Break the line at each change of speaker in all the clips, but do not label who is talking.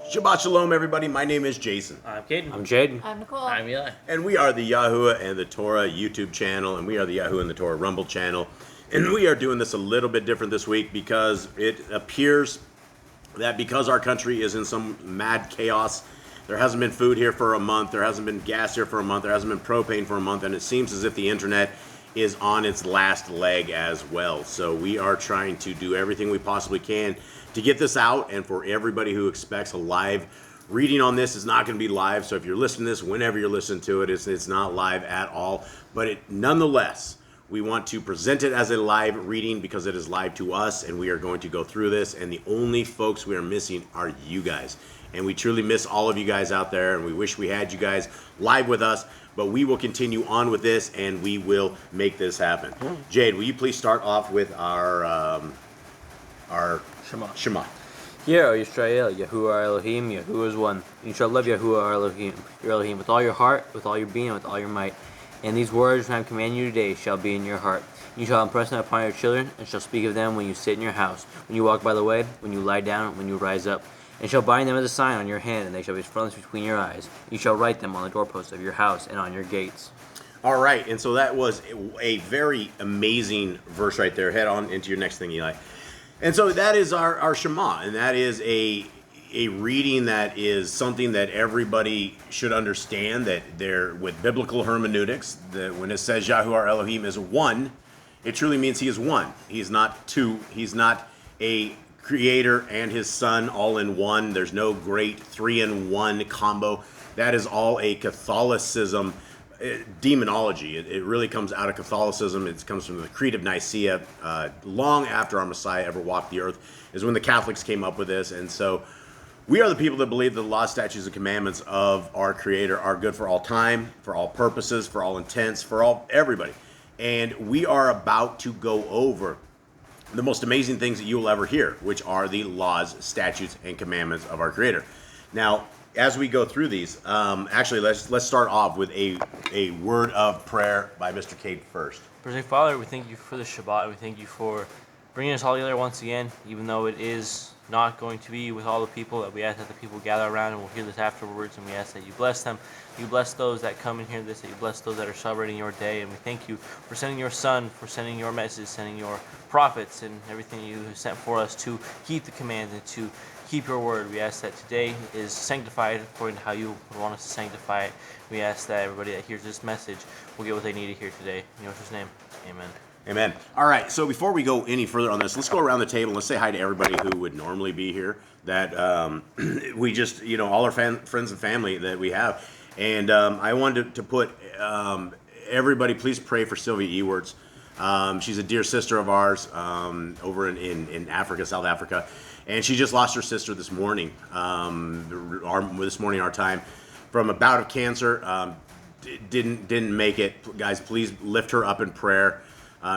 Shabbat Shalom, everybody. My name is Jason.
I'm Caden.
I'm Jaden.
I'm Nicole.
I'm Eli.
And we are the 𝐤𝐄𝐄 and the Torah YouTube channel, and we are the 𝐤𝐄𝐄 and the Torah Rumble channel. And we are doing this a little bit different this week because it appears that because our country is in some mad chaos, there hasn't been food here for a month, there hasn't been gas here for a month, there hasn't been propane for a month, and it seems as if the internet is on its last leg as well. So we are trying to do everything we possibly can to get this out, and for everybody who expects a live reading on this, is not going to be live. So if you're listening to this, whenever you're listening to it, it's not live at all. But nonetheless, we want to present it as a live reading because it is live to us, and we are going to go through this. And the only folks we are missing are you guys. And we truly miss all of you guys out there, and we wish we had you guys live with us. But we will continue on with this, and we will make this happen. Jade, will you please start off with our Shema.
Hear, O Yisrael, Yahuwah our Elohim, Yahuwah is one. You shall love Yahuwah our Elohim, your Elohim, with all your heart, with all your being, with all your might. And these words which I am commanding you today shall be in your heart. You shall impress them upon your children, and shall speak of them when you sit in your house, when you walk by the way, when you lie down, when you rise up. And shall bind them as a sign on your hand, and they shall be frontlets between your eyes. You shall write them on the doorposts of your house and on your gates.
All right, and so that was a very amazing verse right there. Head on into your next thing, Eli. And so that is our Shema, and that is a reading that is something that everybody should understand, that they're with biblical hermeneutics, that when it says Yahuwah our Elohim is one, it truly means he is one. He's not two. He's not a creator and his son all in one. There's no great 3-in-1 combo. That is all a Catholicism demonology. It really comes out of Catholicism. It comes from the Creed of Nicaea. Long after our Messiah ever walked the earth is when the Catholics came up with this. And so we are the people that believe that the laws, statutes, and commandments of our Creator are good for all time, for all purposes, for all intents, for everybody. And we are about to go over the most amazing things that you will ever hear, which are the laws, statutes, and commandments of our Creator. Now, as we go through these, actually, let's start off with a word of prayer by Mr. Cade first.
Father, we thank you for the Shabbat. We thank you for bringing us all together once again, even though it is
not going to be with all the people, that we ask that the people gather around and will hear this afterwards, and we ask that you bless them. You bless those that come and hear this, that you bless those that are celebrating your day, and we thank you for sending your Son, for sending your message, sending your prophets, and everything you have sent for us to keep the commands and to keep your word. We ask that today is sanctified according to how you would want us to sanctify it. We ask that everybody that hears this message will get what they need to hear today. In Yahshua's name, amen.
Amen. All right, so before we go any further on this, let's go around the table and let's say hi to everybody who would normally be here. That we just, all our friends and family that we have. And I wanted to put everybody, please pray for Sylvia Ewarts. She's a dear sister of ours over in Africa, South Africa. And she just lost her sister this morning, this morning our time, from a bout of cancer. Didn't make it. Guys, please lift her up in prayer.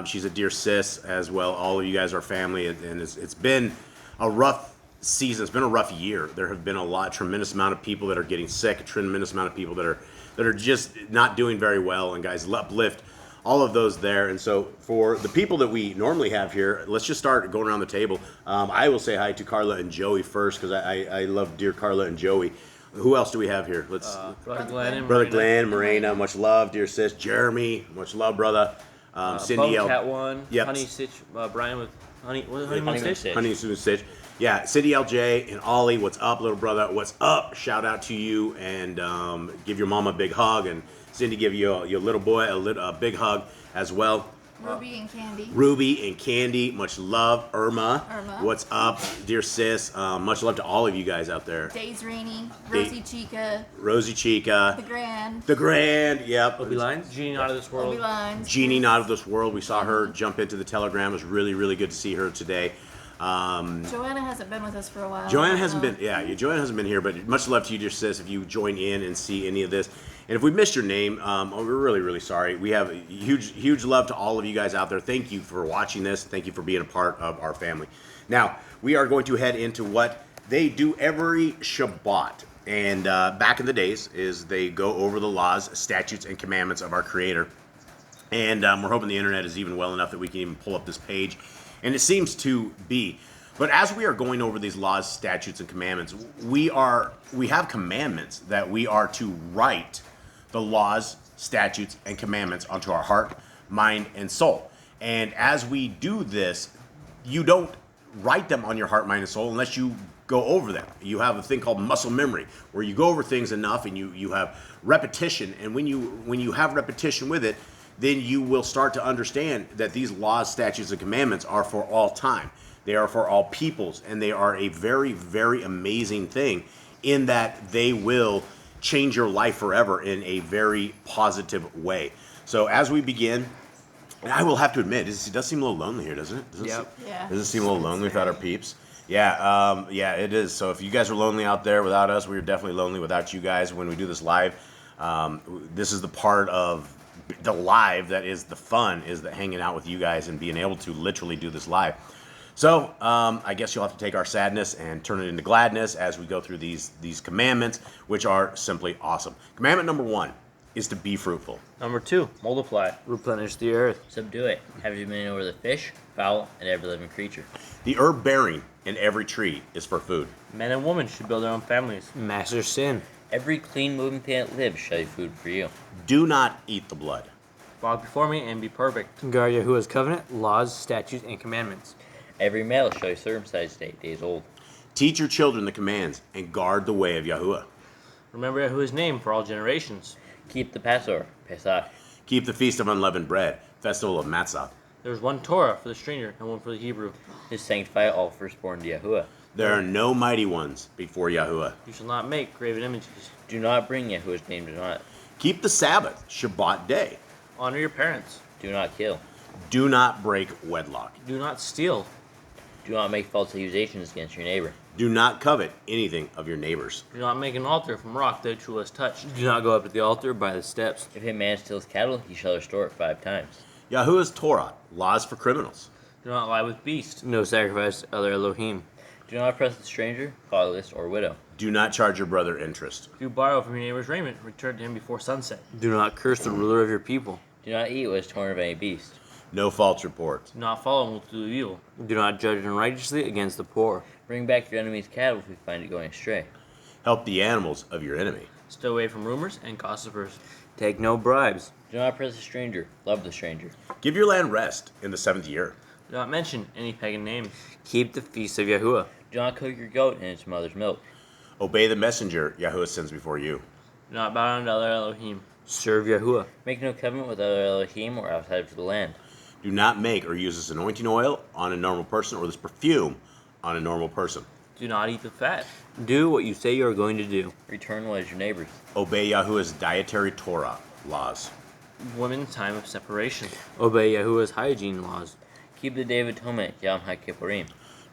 She's a dear sis as well. All of you guys are family, and it's been a rough season. It's been a rough year. There have been tremendous amount of people that are getting sick, a tremendous amount of people that are just not doing very well. And guys, uplift all of those there. And so for the people that we normally have here, let's just start going around the table. I will say hi to Carla and Joey first because I love dear Carla and Joey. Who else do we have here?
Brother Glenn and
Brother Glenn, Morena, much love, dear sis. Jeremy, much love, brother. Cindy L.
Cat One,
Yep.
Honey Stitch, Brian with Honeymoon Stitch.
Honeymoon Stitch. Yeah, Cindy LJ and Ollie, what's up, little brother? What's up? Shout out to you, and give your mom a big hug, and Cindy give your little boy a big hug as well.
Ruby and Candy.
Ruby and Candy, much love. 𝐤𝐄𝐄, what's up, dear sis? Much love to all of you guys out there.
Days Rainey, Rosie Chica, The Grand,
yep.
Obi Lines, Genie Not of This World.
Genie Not of This World. We saw her jump into the telegram. It was really, really good to see her today.
Joanna hasn't been with us for a while.
Joanna hasn't been here, but much love to you, dear sis, if you join in and see any of this. And if we missed your name, we're really, really sorry. We have a huge love to all of you guys out there. Thank you for watching this. Thank you for being a part of our family. Now, we are going to head into what they do every Shabbat. And back in the days is they go over the laws, statutes, and commandments of our Creator. And we're hoping the internet is even well enough that we can even pull up this page. And it seems to be. But as we are going over these laws, statutes, and commandments, we have commandments that we are to write the laws, statutes, and commandments onto our heart, mind, and soul. And as we do this, you don't write them on your heart, mind, and soul unless you go over them. You have a thing called muscle memory, where you go over things enough and you have repetition. And when you have repetition with it, then you will start to understand that these laws, statutes, and commandments are for all time. They are for all peoples, and they are a very, very amazing thing in that they will change your life forever in a very positive way. So as we begin, and I will have to admit, it does seem a little lonely here, doesn't it? Does it seem a little lonely without our peeps? Yeah, it is. So if you guys are lonely out there without us, we're definitely lonely without you guys when we do this live. This is the part of the live that is the fun, is the hanging out with you guys and being able to literally do this live. So I guess you'll have to take our sadness and turn it into gladness as we go through these commandments, which are simply awesome. Commandment number 1 is to be fruitful.
Number 2, multiply.
Replenish the earth.
Subdue it. Have dominion over the fish, fowl, and every living creature.
The herb bearing in every tree is for food.
Men and women should build their own families.
Master sin.
Every clean moving thing that lives shall be food for you.
Do not eat the blood.
Walk before me and be perfect.
Guard Yahuwah's covenant, laws, statutes, and commandments.
Every male shall be circumcised 8 days old.
Teach your children the commands and guard the way of Yahuwah.
Remember Yahuwah's name for all generations.
Keep the Passover, Pesach.
Keep the Feast of Unleavened Bread, Festival of Matzah.
There is one Torah for the stranger and one for the Hebrew.
To sanctify all firstborn to Yahuwah.
There are no mighty ones before Yahuwah.
You shall not make graven images.
Do not bring Yahuwah's name to naught.
Keep the Sabbath, Shabbat day.
Honor your parents.
Do not kill.
Do not break wedlock.
Do not steal.
Do not make false accusations against your neighbor.
Do not covet anything of your neighbors.
Do not make an altar from rock that you has touched.
Do not go up to the altar by the steps.
If a man steals cattle, he shall restore it 5 times.
Yahuwah's Torah, laws for criminals.
Do not lie with beast.
No sacrifice to other Elohim.
Do not oppress the stranger, fatherless, or widow.
Do not charge your brother interest.
If you borrow from your neighbor's raiment, return to him before sunset.
Do not curse the ruler of your people.
Do not eat what is torn of any beast.
No false reports.
Do not follow a multitude of evil. Do not judge unrighteously against the poor.
Bring back your enemy's cattle if we find it going astray.
Help the animals of your enemy.
Stay away from rumors and gossipers. Take no bribes.
Do not oppress a stranger. Love the stranger.
Give your land rest in the 7th year.
Do not mention any pagan names.
Keep the feast of Yahuwah.
Do not cook your goat in its mother's milk.
Obey the messenger Yahuwah sends before you.
Do not bow down to other Elohim.
Serve Yahuwah.
Make no covenant with other Elohim or outside of the land.
Do not make or use this anointing oil on a normal person or this perfume on a normal person.
Do not eat the fat.
Do what you say you are going to do.
Return what is your neighbor's.
Obey Yahuwah's dietary Torah laws.
Women's time of separation.
Obey Yahuwah's hygiene laws.
Keep the day of atonement, 𝐤𝐄𝐄𝐄.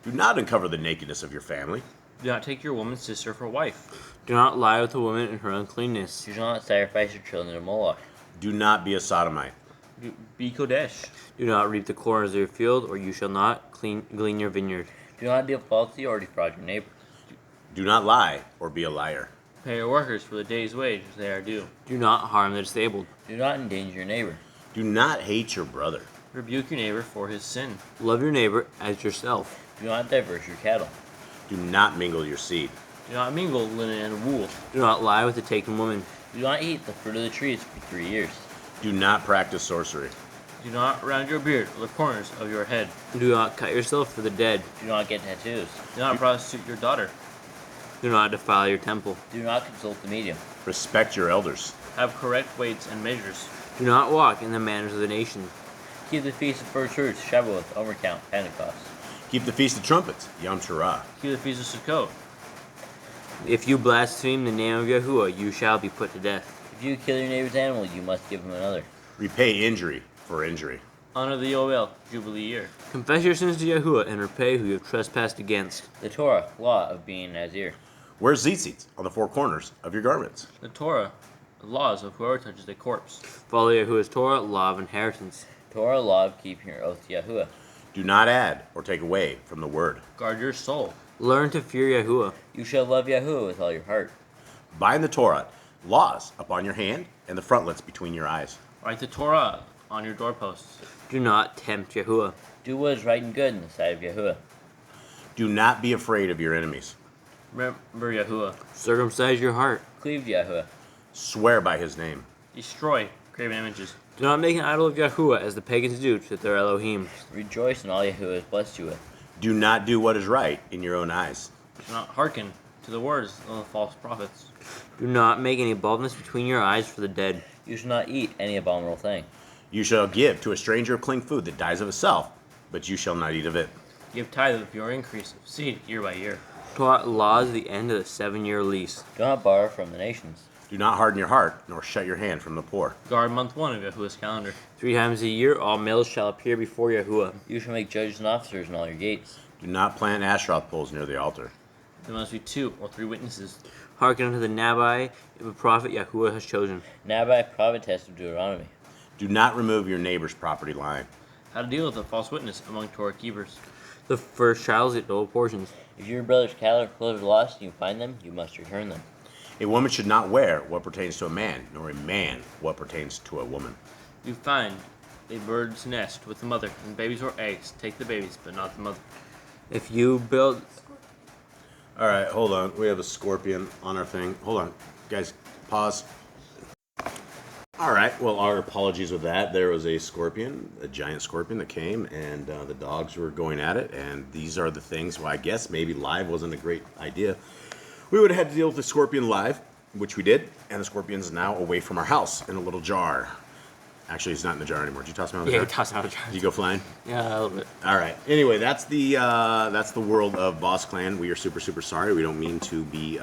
Do not uncover the nakedness of your family.
Do not take your woman's sister for wife.
Do not lie with a woman in her uncleanness.
Do not sacrifice your children to Moloch.
Do not be a sodomite.
Be Kodesh.
Do not reap the corners of your field, or you shall not glean your vineyard.
Do not deal falsely or defraud your neighbor.
Do not lie or be a liar.
Pay your workers for the day's wage as they are due.
Do not harm the disabled.
Do not endanger your neighbor.
Do not hate your brother.
Rebuke your neighbor for his sin.
Love your neighbor as yourself.
Do not diverse your cattle.
Do not mingle your seed.
Do not mingle linen and wool.
Do not lie with a taken woman.
Do not eat the fruit of the trees for 3 years.
Do not practice sorcery.
Do not round your beard or the corners of your head.
Do not cut yourself for the dead.
Do not get tattoos.
Do not prostitute your daughter.
Do not defile your temple.
Do not consult the medium.
Respect your elders.
Have correct weights and measures.
Do not walk in the manners of the nations.
Keep the feast of first fruits, Shavuot, Overcount, Pentecost.
Keep the Feast of Trumpets, Yom Teruah.
Keep the feast of Sukkot.
If you blaspheme the name of Yahuwah, you shall be put to death.
If you kill your neighbor's animal, you must give him another.
Repay injury for injury.
Honor the Yoel, Jubilee year.
Confess your sins to Yahuwah and repay who you have trespassed against.
The Torah, law of being Nazir.
Wear tzitzits on the 4 corners of your garments.
The Torah, the laws of whoever touches a corpse.
Follow Yahuwah's Torah, law of inheritance.
Torah, law of keeping your oath to Yahuwah.
Do not add or take away from the word.
Guard your soul.
Learn to fear Yahuwah.
You shall love Yahuwah with all your heart.
Bind the Torah, laws, upon your hand and the frontlets between your eyes.
Write the Torah on your doorposts.
Do not tempt Yahuwah.
Do what is right and good in the sight of Yahuwah.
Do not be afraid of your enemies.
Remember Yahuwah.
Circumcise your heart.
Cleave to Yahuwah.
Swear by his name.
Destroy graven images.
Do not make an idol of Yahuwah as the pagans do to their Elohim.
Rejoice in all Yahuwah has blessed you with.
Do not do what is right in your own eyes.
Do not hearken to the words of the false prophets.
Do not make any baldness between your eyes for the dead.
You shall not eat any abominable thing.
You shall give to a stranger a clean food that dies of itself, but you shall not eat of it.
Give tithe of your increase of seed year by year.
Torah laws the end of the 7-year lease.
Do not borrow from the nations.
Do not harden your heart, nor shut your hand from the poor.
Guard month 1 of Yahuwah's calendar.
3 times a year all males shall appear before Yahuwah.
You shall make judges and officers in all your gates.
Do not plant Asheroth poles near the altar.
There must be 2 or 3 witnesses.
Hearken unto the Nabai, if a prophet Yahuwah has chosen.
Nabai, prophetess of Deuteronomy.
Do not remove your neighbor's property line.
How to deal with a false witness among Torah keepers.
The first child is double portions.
If your brother's cattle or clothes are lost and you find them, you must return them.
A woman should not wear what pertains to a man, nor a man what pertains to a woman.
You find a bird's nest with the mother, and babies or eggs. Take the babies, but not the mother.
If you build...
All right, hold on. We have a scorpion on our thing. Hold on. Guys, pause. All right, well, our apologies with that. There was a scorpion, a giant scorpion that came, and the dogs were going at it, and these are the things, well, I guess maybe live wasn't a great idea. We would have had to deal with the scorpion live, which we did, and the scorpion's now away from our house in a little jar. Actually, he's not in the jar anymore. Did you toss him out of the jar?
Yeah, toss out a jar.
Did you go flying?
Yeah, a little bit.
All right. Anyway, that's the world of Boss Clan. We are super, super sorry. We don't mean to be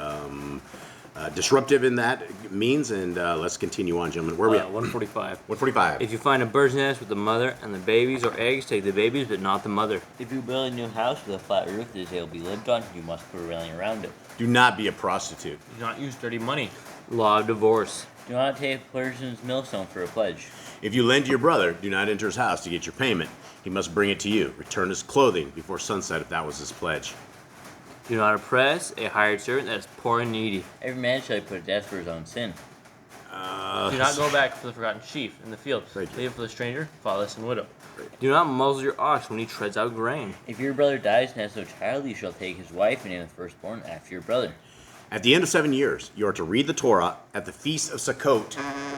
disruptive in that means, and let's continue on, gentlemen. Where are we at?
145.
145.
If you find a bird's nest with the mother and the babies or eggs, take the babies, but not the mother.
If you build a new house with a flat roof that is able to be lived on, you must put a railing around it.
Do not be a prostitute.
Do not use dirty money.
Law of divorce.
Do not take a person's millstone for a pledge.
If you lend to your brother, do not enter his house to get your payment. He must bring it to you. Return his clothing before sunset if that was his pledge.
Do not oppress a hired servant that is poor and needy.
Every man shall be put to death for his own sin.
Do not go back for the forgotten sheep in the field. Leave it for the stranger, fatherless, and widow. Do not muzzle your ox when he treads out grain.
If your brother dies and has no child, you shall take his wife and name the firstborn after your brother.
At the end of 7 years, you are to read the Torah at the Feast of Sukkot,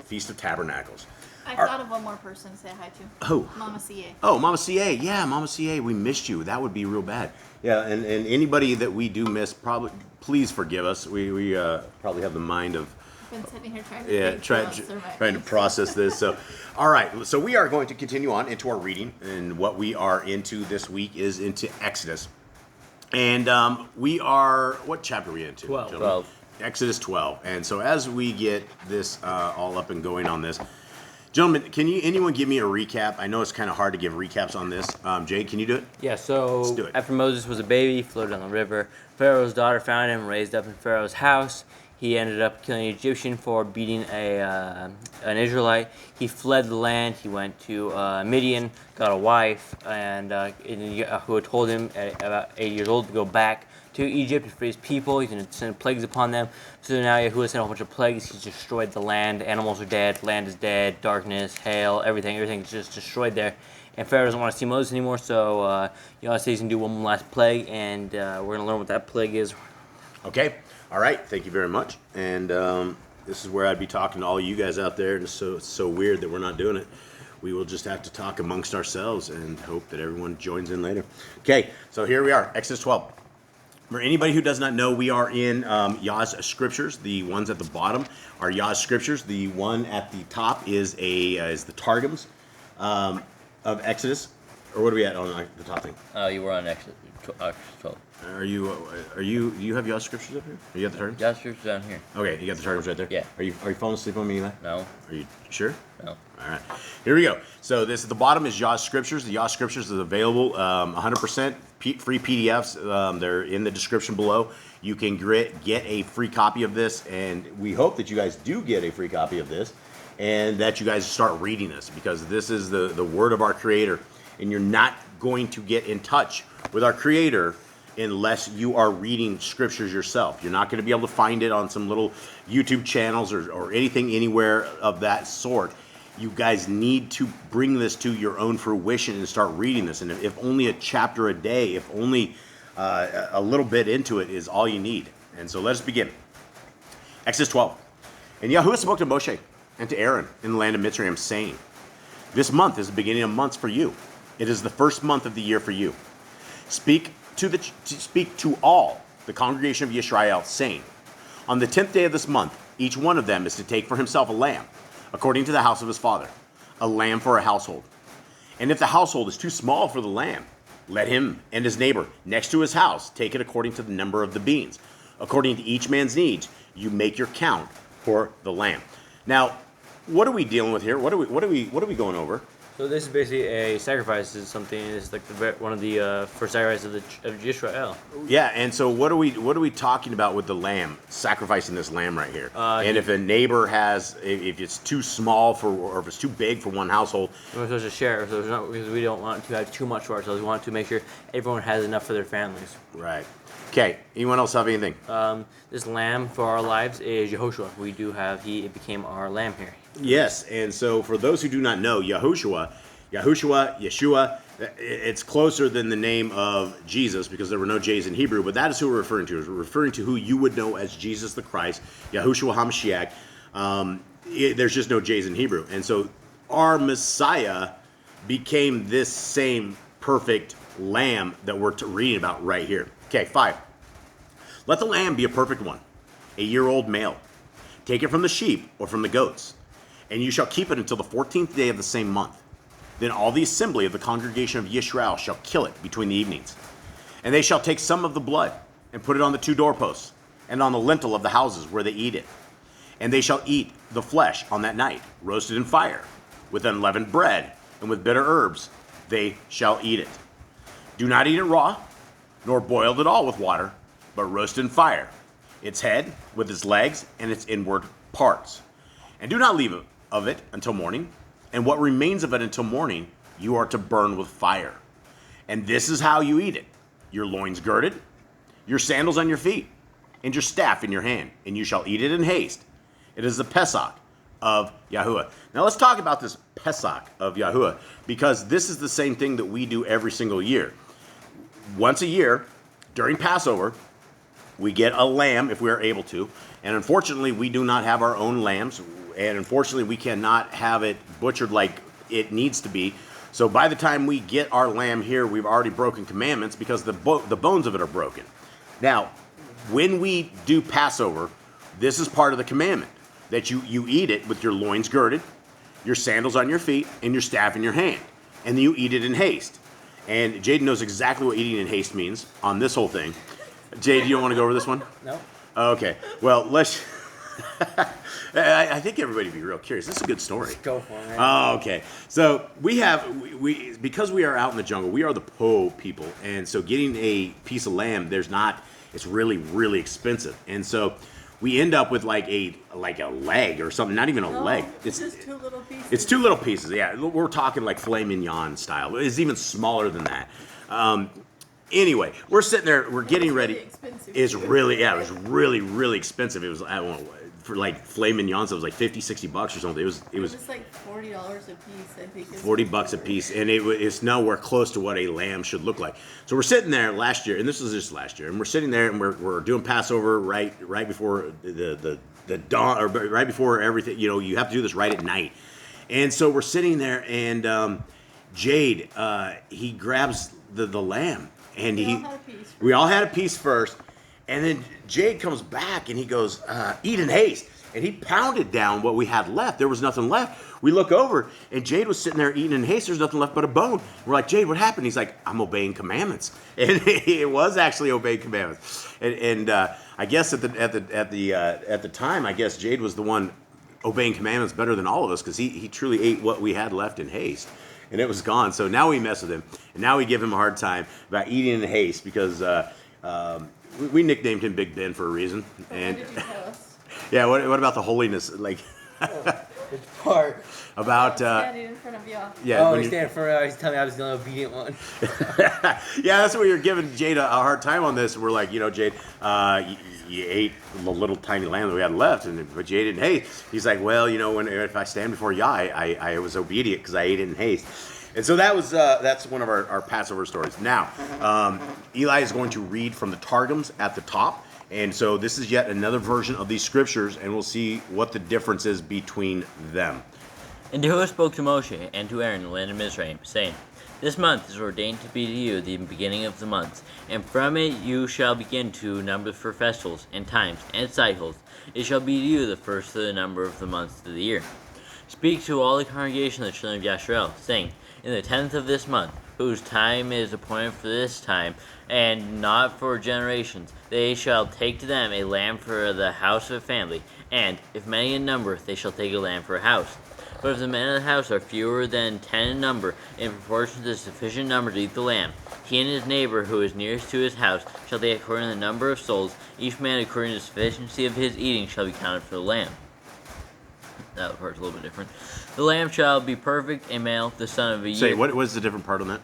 Feast of Tabernacles.
I thought of one more person to say hi to.
Who?
Mama CA.
Oh, Mama CA. Yeah, Mama CA. We missed you. That would be real bad. Yeah, and anybody that we do miss, probably please forgive us. We probably have the mind of
I've been sitting here trying to
process this. So, all right. So we are going to continue on into our reading, and what we are into this week is into Exodus, and we are what chapter are we into?
12.
Exodus 12. And so as we get this all up and going on this, gentlemen, can anyone give me a recap? I know it's kind of hard to give recaps on this. Jay, can you do it?
Yeah, so
Let's do it.
After Moses was a baby, he floated down the river. Pharaoh's daughter found him, raised up in Pharaoh's house. He ended up killing an Egyptian for beating an Israelite. He fled the land. He went to Midian, got a wife, and who had told him at about 8 years old to go back to Egypt to free his people. He's going to send plagues upon them. So now Yahuwah sent a whole bunch of plagues. He's destroyed the land. Animals are dead. Land is dead. Darkness, hail, everything's just destroyed there. And Pharaoh doesn't want to see Moses anymore, so Yahweh says he's going to do one last plague, and we're going to learn what that plague is.
Okay. All right. Thank you very much. And this is where I'd be talking to all you guys out there. And it's so weird that we're not doing it. We will just have to talk amongst ourselves and hope that everyone joins in later. Okay. So here we are, Exodus 12. For anybody who does not know, we are in Yah's Scriptures. The ones at the bottom are Yah's Scriptures. The one at the top is the Targums of Exodus. Or what are we at on the top thing?
You were on Exodus 12.
Do you have Yah's Scriptures up here? Are you got the Targums?
Yah Scriptures down here.
Okay, you got the Targums right there?
Yeah.
Are you falling asleep on me, Eli?
No.
Are you sure?
No.
All right. Here we go. So this at the bottom is Yah Scriptures. The Yah Scriptures is available 100% free PDFs. They're in the description below. You can get a free copy of this, and we hope that you guys do get a free copy of this, and that you guys start reading this, because this is the word of our Creator, and you're not going to get in touch with our Creator unless you are reading scriptures yourself. You're not going to be able to find it on some little YouTube channels or anything anywhere of that sort. You guys need to bring this to your own fruition and start reading this. And if only a chapter a day, if only a little bit into it is all you need. And so let us begin. Exodus 12. And Yahuwah spoke to Moshe and to Aaron in the land of Mitzrayim, saying, "This month is the beginning of months for you. It is the first month of the year for you. Speak to all the congregation of Yisrael, saying, on the 10th day of this month, each one of them is to take for himself a lamb, according to the house of his father, a lamb for a household. And if the household is too small for the lamb, let him and his neighbor next to his house take it according to the number of the beans. According to each man's needs, you make your count for the lamb." Now, what are we dealing with here? What are we going over?
So this is basically a sacrifice. This is something. It's like one of the first sacrifices of Israel.
Yeah, and so what are we talking about with the lamb? Sacrificing this lamb right here. And if a neighbor has, if it's too small for, or if it's too big for one household,
we're supposed to share. So it's not, because we don't want to have too much for ourselves. We want to make sure everyone has enough for their families.
Right. Okay. Anyone else have anything?
This lamb for our lives is Yehoshua. We do have. It became our lamb here.
Yes, and so for those who do not know, Yeshua, it's closer than the name of Jesus, because there were no J's in Hebrew, but that is who we're referring to. We're referring to who you would know as Jesus the Christ, Yahushua HaMashiach. There's just no J's in Hebrew. And so our Messiah became this same perfect lamb that we're reading about right here. Okay, 5. Let the lamb be a perfect one, a year-old male. Take it from the sheep or from the goats, and you shall keep it until the 14th day of the same month. Then all the assembly of the congregation of Yisrael shall kill it between the evenings. And they shall take some of the blood and put it on the 2 doorposts and on the lintel of the houses where they eat it. And they shall eat the flesh on that night, roasted in fire, with unleavened bread and with bitter herbs. They shall eat it. Do not eat it raw, nor boiled at all with water, but roast in fire, its head with its legs and its inward parts. And do not leave of it until morning, and what remains of it until morning you are to burn with fire. And this is how you eat it: your loins girded, your sandals on your feet, and your staff in your hand, and you shall eat it in haste. It is the Pesach, of Yahuwah. Now let's talk about this Pesach of Yahuwah, because this is the same thing that we do every single year. Once a year, during Passover, we get a lamb if we are able to. And unfortunately, we do not have our own lambs. And unfortunately, we cannot have it butchered like it needs to be. So by the time we get our lamb here, we've already broken commandments because the bones of it are broken. Now, when we do Passover, this is part of the commandment, that you eat it with your loins girded, your sandals on your feet, and your staff in your hand. And then you eat it in haste. And Jaden knows exactly what eating in haste means on this whole thing. Jade, you don't want to go over this one?
No.
Okay. Well, let's... I think everybody would be real curious. This is a good story.
Go for it.
Oh, okay. So we because we are out in the jungle, we are the Po people. And so getting a piece of lamb, it's really, really expensive. And so we end up with like a leg or something, not even a leg.
It's just 2 little pieces.
It's 2 little pieces, yeah. We're talking like filet mignon style. It's even smaller than that. Anyway, we're sitting there, we're getting ready.
Expensive.
It was really, really expensive. It was, I don't know, for like filet mignons, it was like $50-$60 or something. It was
like $40 a piece, I think.
$40 a piece, and it's nowhere close to what a lamb should look like. So we're sitting there last year, and this was just last year, and we're sitting there and we're doing Passover right before the dawn, or right before everything. You know, you have to do this right at night, and so we're sitting there, and Jade, he grabs the lamb, and we all had a piece first. And then Jade comes back and he goes, eat in haste. And he pounded down what we had left. There was nothing left. We look over and Jade was sitting there eating in haste. There's nothing left but a bone. We're like, Jade, what happened? He's like, I'm obeying commandments. And it was actually obeying commandments. And I guess at the time, I guess Jade was the one obeying commandments better than all of us, because he truly ate what we had left in haste. And it was gone. So now we mess with him. And now we give him a hard time about eating in haste, because we nicknamed him Big Ben for a reason. And
what did you tell us?
Yeah, what about the holiness? Like,
Which part?
about
Standing in front of Yah.
yeah.
He's standing for. He's telling me I was the only obedient one.
Yeah, that's where you're giving Jade a hard time on this. And we're like, Jade, you ate the little tiny lamb that we had left, but you ate it in haste. He's like, well, if I stand before Yah, I was obedient because I ate it in haste. And so that's one of our Passover stories. Now, Eli is going to read from the Targums at the top. And so this is yet another version of these scriptures, and we'll see what the difference is between them.
And Yahuwah spoke to Moshe and to Aaron in the land of Mizraim, saying, This month is ordained to be to you the beginning of the months, and from it you shall begin to number for festivals, and times, and cycles. It shall be to you the first of the number of the months of the year. Speak to all the congregation of the children of Yasharel, saying, In the 10th of this month, whose time is appointed for this time, and not for generations, they shall take to them a lamb for the house of a family, and, if many in number, they shall take a lamb for a house. But if the men of the house are fewer than 10 in number, in proportion to the sufficient number to eat the lamb, he and his neighbor who is nearest to his house shall take according to the number of souls, each man according to the sufficiency of his eating shall be counted for the lamb. That part's a little bit different. The lamb shall be perfect, a male, the son of a year.
Say, what was the different part on that?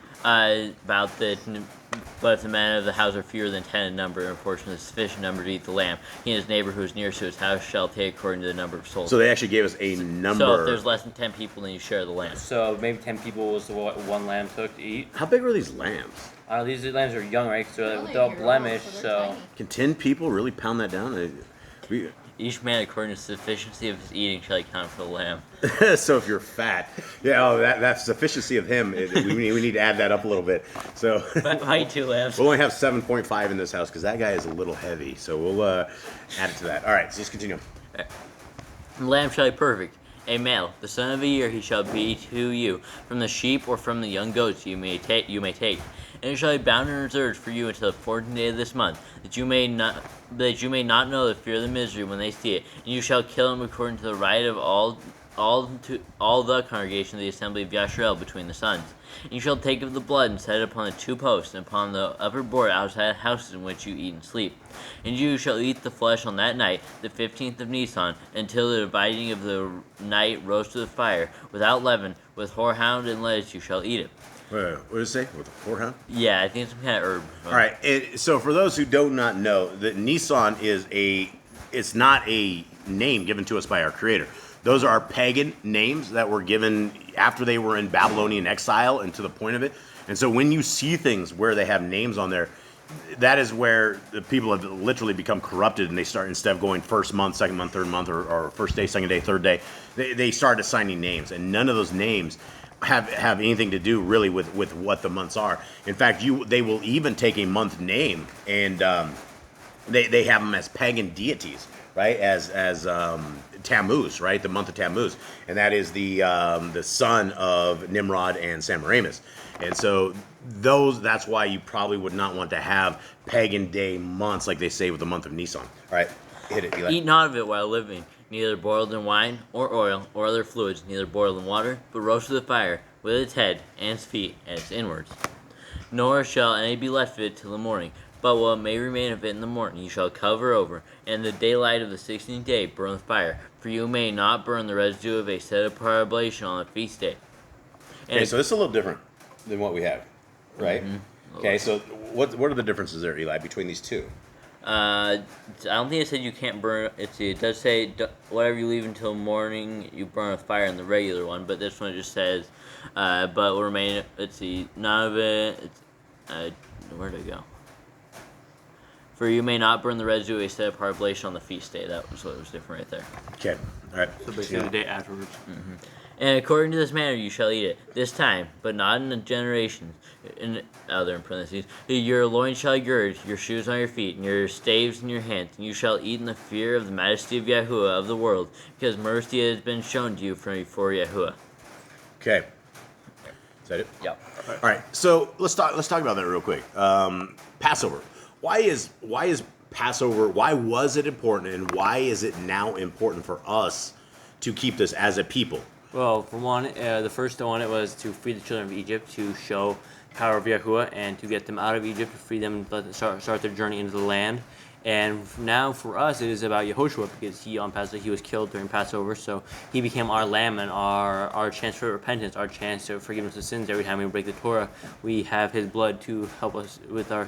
But if the men of the house are fewer than 10 in number, in proportion to the sufficient number to eat the lamb, he and his neighbor who is nearest to his house shall take according to the number of souls.
So they actually gave us a number.
So if there's less than 10 people, then you share the lamb.
So maybe 10 people was what one lamb took to eat.
How big were these lambs?
These lambs are young, right? So
Only
they're all
a year old,
blemished.
so they're
So
tiny.
Can 10 people really pound that down?
Each man according to the sufficiency of his eating shall account for the lamb.
So if you're fat, that sufficiency of him, we need to add that up a little bit. So
Why eat 2 lambs?
we'll only have 7.5 in this house because that guy is a little heavy. So we'll add it to that. All right, so let's continue.
The lamb shall be perfect, a male, the son of a year he shall be to you. From the sheep or from the young goats you may take. And it shall be bound and reserved for you until the 14th day of this month, that you may not know the fear of the misery when they see it. And you shall kill him according to the right of all the congregation of the assembly of Yasharel between the sons. And you shall take of the blood and set it upon the 2 posts, and upon the upper board outside the houses in which you eat and sleep. And you shall eat the flesh on that night, the 15th of Nisan, until the dividing of the night roast to the fire, without leaven, with horehound and lettuce you shall eat it.
What does it say? With a horehound?
Yeah, I think it's some kind of herb.
All right. So for those who do not know, that Nisan it's not a name given to us by our Creator. Those are pagan names that were given after they were in Babylonian exile and to the point of it. And so when you see things where they have names on there, that is where the people have literally become corrupted, and they start, instead of going first month, second month, third month, or first day, second day, third day, they start assigning names, and none of those names have anything to do really with what the months are. In fact, they will even take a month name and they have them as pagan deities, right? As Tammuz, right? The month of Tammuz, and that is the son of Nimrod and Semiramis. And so that's why you probably would not want to have pagan day months like they say with the month of Nisan. All right, hit it, Eli.
Eat not of it while living, neither boiled in wine or oil or other fluids, neither boiled in water, but roast with the fire, with its head and its feet and its inwards. Nor shall any be left of it till the morning, but what may remain of it in the morning you shall cover over, and the daylight of the 16th day burn with fire, for you may not burn the residue of a set apart oblation on a feast day. And
Okay, so this is a little different than what we have, right? Okay, so what are the differences there, Eli, between these two?
I don't think it said you can't burn. It does say whatever you leave until morning, you burn with fire in the regular one. But this one just says, but will remain. Let's see, none of it. Where did it go? For you may not burn the residue of a set apart oblation on the feast day. That was what was different right there.
Okay, all right.
So basically the day afterwards.
And according to this manner you shall eat it, this time, but not in the generations. In parentheses, your loins shall gird, your shoes on your feet, and your staves in your hands, and you shall eat in the fear of the majesty of Yahuwah of the world, because mercy has been shown to you from before Yahuwah.
Okay, is that it?
Yep.
All right, so let's talk about that real quick. Passover. Why is Passover? Why was it important, and why is it now important for us to keep this as a people?
Well, for one, the first one, it was to free the children of Egypt, to show power of Yahuwah, and to get them out of Egypt, to free them, let them start their journey into the land. And now for us, it is about Yehoshua, because he was killed during Passover, so he became our lamb and our chance for repentance, our chance to forgiveness of sins. Every time we break the Torah, we have his blood to help us with our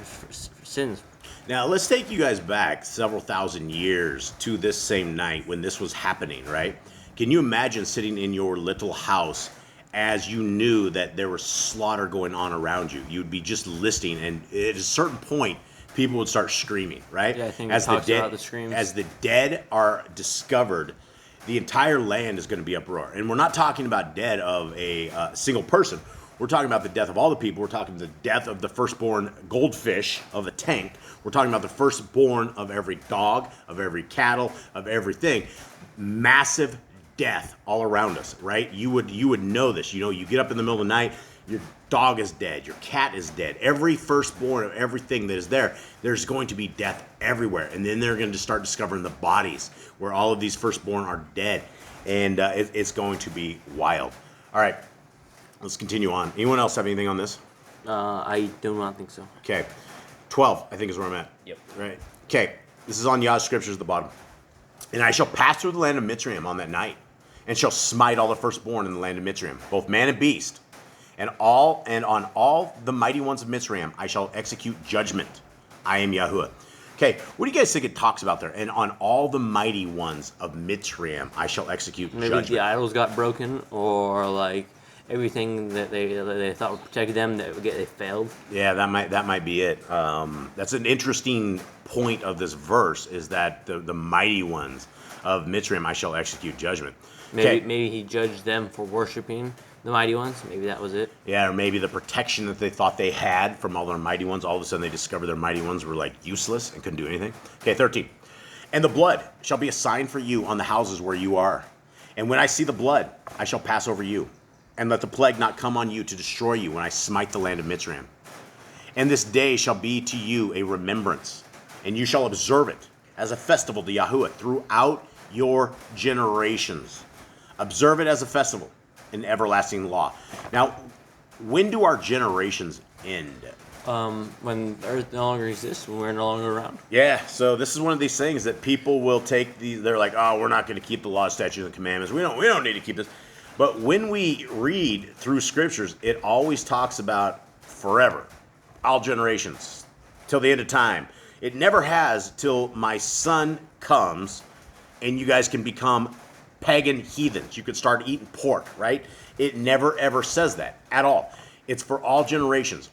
sins.
Now, let's take you guys back several thousand years to this same night when this was happening, right? Can you imagine sitting in your little house as you knew that there was slaughter going on around you? You'd be just listening, and at a certain point, people would start screaming, right?
Yeah, I think
as
it talks about the screams.
As the dead are discovered, the entire land is going to be uproar. And we're not talking about dead of a single person. We're talking about the death of all the people. We're talking the death of the firstborn goldfish of a tank. We're talking about the firstborn of every dog, of every cattle, of everything. Massive death all around us, right? You would know this. You know, you get up in the middle of the night, your dog is dead, your cat is dead. Every firstborn of everything that is there, there's going to be death everywhere. And then they're going to start discovering the bodies where all of these firstborn are dead. And it's going to be wild. All right, let's continue on. Anyone else have anything on this?
I do not think so.
Okay, 12, I think is where I'm at.
Yep.
Right. Okay, this is on Yah Scriptures at the bottom. And I shall pass through the land of Mitzrayim on that night, and shall smite all the firstborn in the land of Mitzrayim, both man and beast. And on all the mighty ones of Mitzrayim I shall execute judgment. I am Yahuwah. Okay, what do you guys think it talks about there? And on all the mighty ones of Mitzrayim I shall execute
Maybe
judgment.
the idols got broken, or like everything that they thought would protect them, they failed.
Yeah, that might be it. That's an interesting point of this verse, is that the mighty ones of Mitzrayim I shall execute judgment.
Maybe he judged them for worshiping the mighty ones. Maybe that was it.
Yeah, or maybe the protection that they thought they had from all their mighty ones, all of a sudden they discovered their mighty ones were like useless and couldn't do anything. Okay, 13. And the blood shall be a sign for you on the houses where you are. And when I see the blood, I shall pass over you. And let the plague not come on you to destroy you when I smite the land of Mitzrayim. And this day shall be to you a remembrance, and you shall observe it as a festival to Yahuwah throughout your generations. Observe it as a festival, an everlasting law. Now, when do our generations end?
When the earth no longer exists, when we're no longer around.
Yeah, so this is one of these things that people will take they're like, oh, we're not going to keep the law, statutes, and commandments. We don't need to keep this. But when we read through scriptures, it always talks about forever, all generations, till the end of time. It never has till my son comes and you guys can become pagan heathens. You could start eating pork, right? It never ever says that at all. It's for all generations.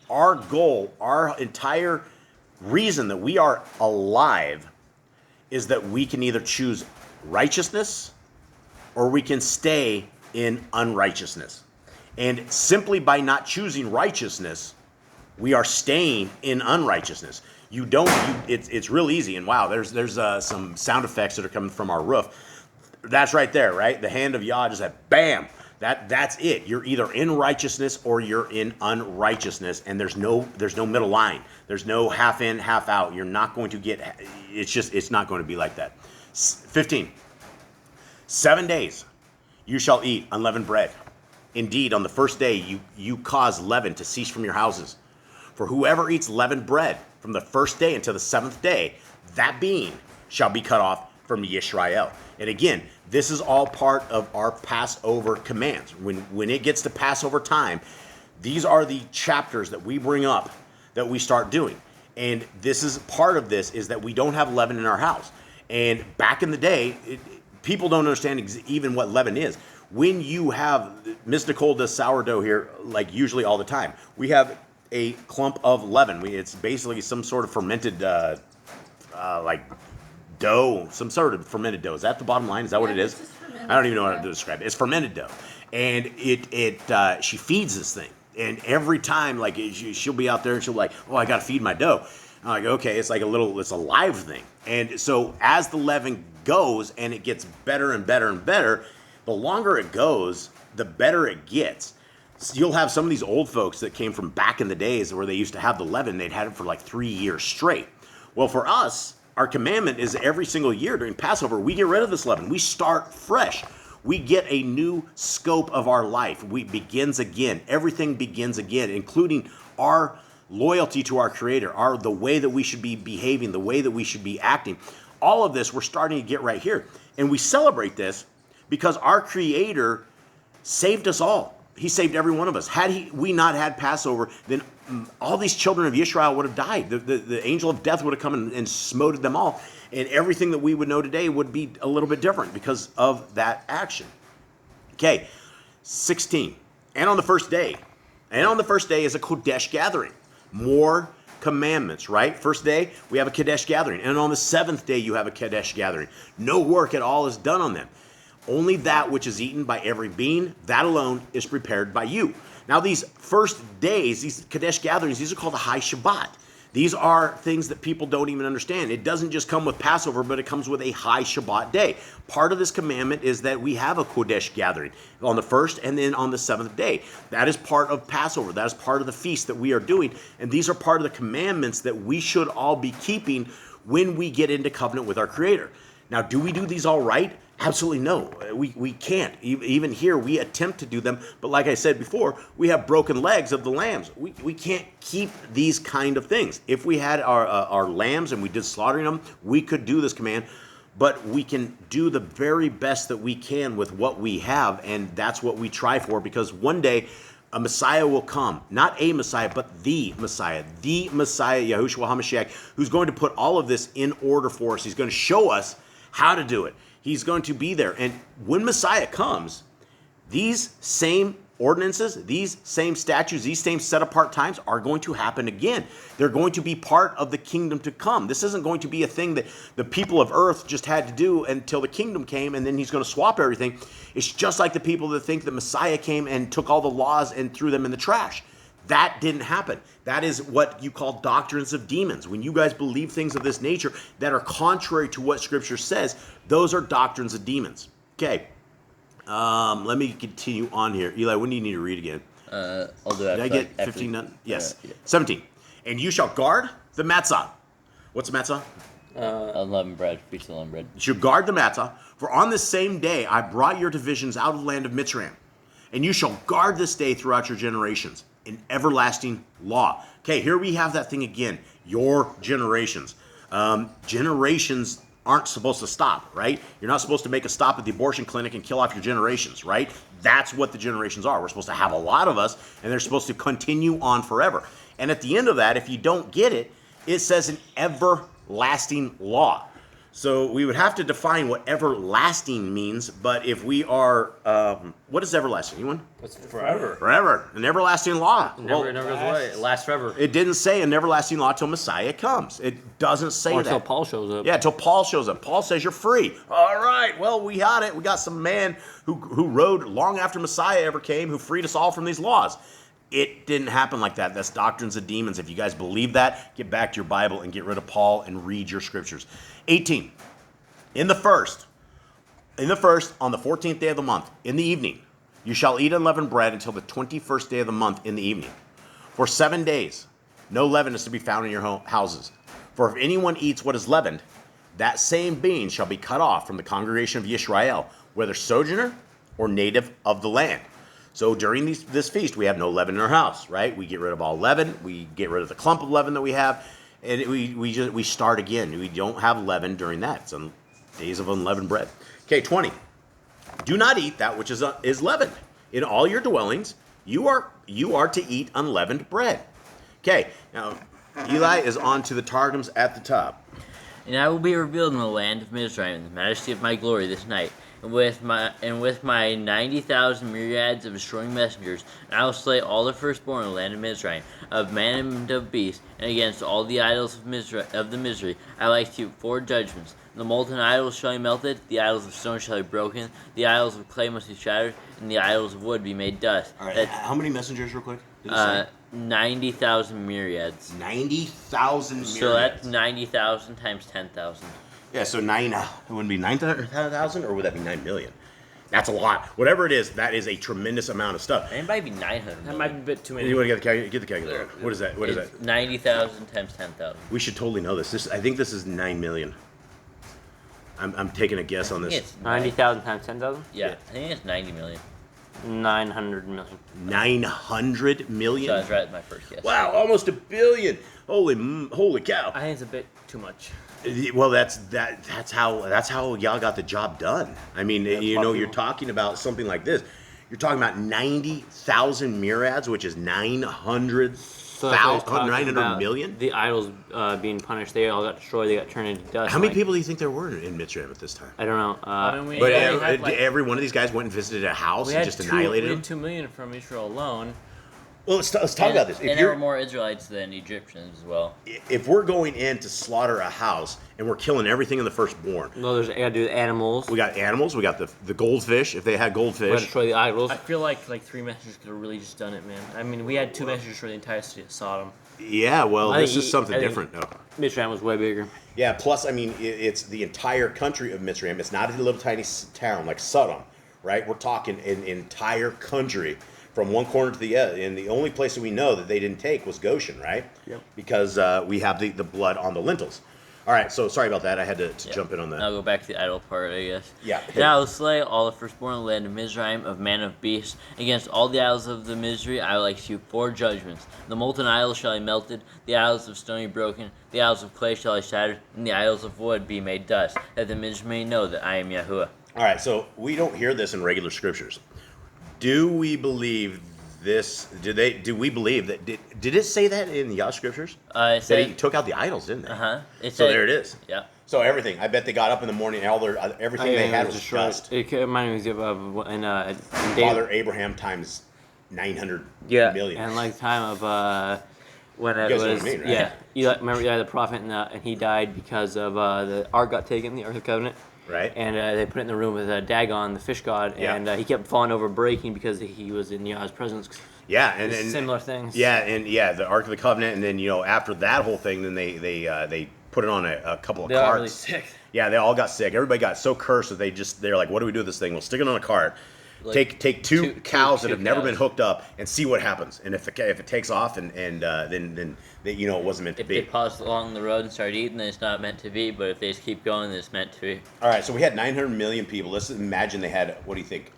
Our goal, our entire reason that we are alive is that we can either choose righteousness or we can stay in unrighteousness. And simply by not choosing righteousness, we are staying in unrighteousness. It's real easy. And wow, there's some sound effects that are coming from our roof. That's right there, right? The hand of Yah just said, bam. That's it. You're either in righteousness or you're in unrighteousness, and there's no middle line. There's no half in, half out. You're not going to get. It's not going to be like that. 15. 7 days you shall eat unleavened bread. Indeed, on the first day you cause leaven to cease from your houses. For whoever eats leavened bread from the first day until the seventh day, that being shall be cut off from Yisrael. And again, this is all part of our Passover commands. When it gets to Passover time, these are the chapters that we bring up that we start doing. And this is part of this is that we don't have leaven in our house. And back in the day, people don't understand even what leaven is. When you have, Miss Nicole does sourdough here, like usually all the time. We have a clump of leaven. It's basically some sort of fermented, like dough, some sort of fermented dough. Is that the bottom line? Is that what it is? I don't even know how to describe it. It's fermented dough, and she feeds this thing, and every time, like she'll be out there and she'll be like, oh, I got to feed my dough. I'm like, okay, it's like it's a live thing, and so as the leaven goes and it gets better and better and better, the longer it goes, the better it gets. So you'll have some of these old folks that came from back in the days where they used to have the leaven. They'd had it for like 3 years straight. Well, for us, our commandment is every single year during Passover, we get rid of this leaven. We start fresh. We get a new scope of our life. Begins again. Everything begins again, including our loyalty to our Creator, the way that we should be behaving, the way that we should be acting. All of this we're starting to get right here. And we celebrate this because our Creator saved us all. He saved every one of us. Had we not had Passover, then all these children of Israel would have died. The angel of death would have come and smote them all. And everything that we would know today would be a little bit different because of that action. Okay, 16. And on the first day is a Kodesh gathering. More commandments, right? First day, we have a Kodesh gathering. And on the seventh day, you have a Kodesh gathering. No work at all is done on them. Only that which is eaten by every being, that alone is prepared by you. Now, these first days, these Kodesh gatherings, these are called the High Shabbat. These are things that people don't even understand. It doesn't just come with Passover, but it comes with a High Shabbat day. Part of this commandment is that we have a Kodesh gathering on the first and then on the seventh day. That is part of Passover. That is part of the feast that we are doing. And these are part of the commandments that we should all be keeping when we get into covenant with our Creator. Now, do we do these all right? Absolutely no. We can't. Even here, we attempt to do them. But like I said before, we have broken legs of the lambs. We can't keep these kind of things. If we had our lambs and we did slaughtering them, we could do this command. But we can do the very best that we can with what we have. And that's what we try for, because one day a Messiah will come. Not a Messiah, but the Messiah. The Messiah, Yahushua HaMashiach, who's going to put all of this in order for us. He's going to show us how to do it. He's going to be there. And when Messiah comes, these same ordinances, these same statutes, these same set-apart times are going to happen again. They're going to be part of the kingdom to come. This isn't going to be a thing that the people of earth just had to do until the kingdom came and then he's going to swap everything. It's just like the people that think that Messiah came and took all the laws and threw them in the trash. That didn't happen. That is what you call doctrines of demons. When you guys believe things of this nature that are contrary to what Scripture says, those are doctrines of demons. Okay. Let me continue on here. Eli, when do you need to read again?
I'll do that.
Did I get 15
after,
done? Yes.
Yeah.
17. And you shall guard the matzah. What's matzah?
Unleavened bread. Feast of unleavened bread.
You shall guard the matzah. For on this same day I brought your divisions out of the land of Mitzrayim. And you shall guard this day throughout your generations. An everlasting law. Okay, here we have that thing again. Your generations. Generations aren't supposed to stop, right? You're not supposed to make a stop at the abortion clinic and kill off your generations, right? That's what the generations are. We're supposed to have a lot of us, and they're supposed to continue on forever. And at the end of that, if you don't get it, it says an everlasting law. So we would have to define what everlasting means, but if we are, what is everlasting? Anyone?
It's forever.
Forever. An everlasting law.
Never goes away. It lasts forever.
It didn't say an everlasting law till Messiah comes. It doesn't say
Or
that.
until Paul shows up.
Yeah, until Paul shows up. Paul says you're free. All right, well, we got it. We got some man who rode long after Messiah ever came who freed us all from these laws. It didn't happen like that. That's doctrines of demons. If you guys believe that, get back to your Bible and get rid of Paul and read your scriptures. 18. In the first, on the 14th day of the month, in the evening, you shall eat unleavened bread until the 21st day of the month in the evening. For 7 days, no leaven is to be found in your houses. For if anyone eats what is leavened, that same being shall be cut off from the congregation of Yisrael, whether sojourner or native of the land. So during this feast, we have no leaven in our house, right? We get rid of all leaven. We get rid of the clump of leaven that we have, and we start again. We don't have leaven during that. It's on days of unleavened bread. Okay, 20. Do not eat that which is leavened. In all your dwellings, you are to eat unleavened bread. Okay, now Eli is on to the Targums at the top.
And I will be revealed in the land of Mizraim, in the majesty of my glory this night. And with my 90,000 myriads of destroying messengers, and I will slay all the firstborn in the land of Mizraim, of man and of beast, and against all the idols of the misery, I will execute 4 judgments. The molten idols shall be melted, the idols of stone shall be broken, the idols of clay must be shattered, and the idols of wood be made dust.
All right, how many messengers real quick? Did it say?
90,000 myriads.
90,000 myriads.
So that's 90,000 times 10,000.
Yeah, so it wouldn't be 9,000, or would that be 9 million? That's a lot. Whatever it is, that is a tremendous amount of stuff.
That might be 900.
That might be a bit too many.
You want to get the calculator? What is that? What is that?
90,000 times 10,000.
We should totally know this. I think this is 9 million. I'm taking a guess on this.
It's
90,000 times 10,000?
Yeah, I think it's 90 million.
900 million.
900 million?
So I was right with my first guess.
Wow, almost a billion. Holy cow.
I think it's a bit too much.
Well, that's how y'all got the job done. I mean, you're talking about something like this. You're talking about 90,000 myriads, which is 900 million.
The idols being punished, they all got destroyed. They got turned into dust.
How many people do you think there were in Mitzrayim at this time?
I don't know.
But every one of these guys went and visited a house and just annihilated
We
them?
had 2 million from Israel alone.
Well, let's talk about this.
And there were more Israelites than Egyptians as well.
If we're going in to slaughter a house and we're killing everything in the firstborn,
No, I gotta do the animals.
we got animals, we got the goldfish, if they had
We gotta
goldfish.
destroy the idols.
I feel like 3 messengers could have really just done it, man. I mean, we had 2 messengers for the entire city of Sodom.
Yeah, well,
I
this
think
is something
I think-
different, though.
Mitzrayim was way bigger.
Yeah, plus, I mean, it's the entire country of Mitzrayim. It's not a little tiny town like Sodom, right? We're talking an entire country from one corner to the other. And the only place that we know that they didn't take was Goshen, right?
Yep.
Because we have the blood on the lintels. All right, so sorry about that. I had to jump in on that.
I'll go back to the idol part, I guess.
Yeah.
And I will slay all the firstborn in the land of Mizraim, of man of beast. Against all the idols of the misery, I will execute 4 judgments. The molten idols shall be melted, the idols of stone be broken, the idols of clay shall be shattered, and the idols of wood be made dust, that the misery may know that I am Yahuwah.
All right, so we don't hear this in regular scriptures. Do we believe this? Do we believe that? Did it say that in the Yah Scriptures?
It
That
said,
he took out the idols, didn't they?
So
there it is.
Yeah.
So everything. I bet they got up in the morning and all everything they had was dust.
It reminded me of in
Father Abraham times 900
yeah,
million.
and like the time of when it
You guys know
was
what I mean, right?
yeah. Remember Eli the prophet and he died because of the ark got taken, the Ark of the Covenant.
Right.
And they put it in the room with Dagon, the fish god,
Yeah.
and he kept falling over, breaking because he was in Yah's presence.
Yeah, and
Similar things.
Yeah, and the Ark of the Covenant, and then after that whole thing, then they put it on a couple of
They got
carts.
really sick.
Yeah, they all got sick. Everybody got so cursed that they're like, what do we do with this thing? We'll stick it on a cart.
Like
take two cows that
two
have never been
cows.
hooked up and see what happens. And if it takes off and then it wasn't meant to
If they
be.
pause along the road and start eating, then it's not meant to be. But if they just keep going, then it's meant to be.
All right, so we had 900 million people. Let's imagine they had, what do you think,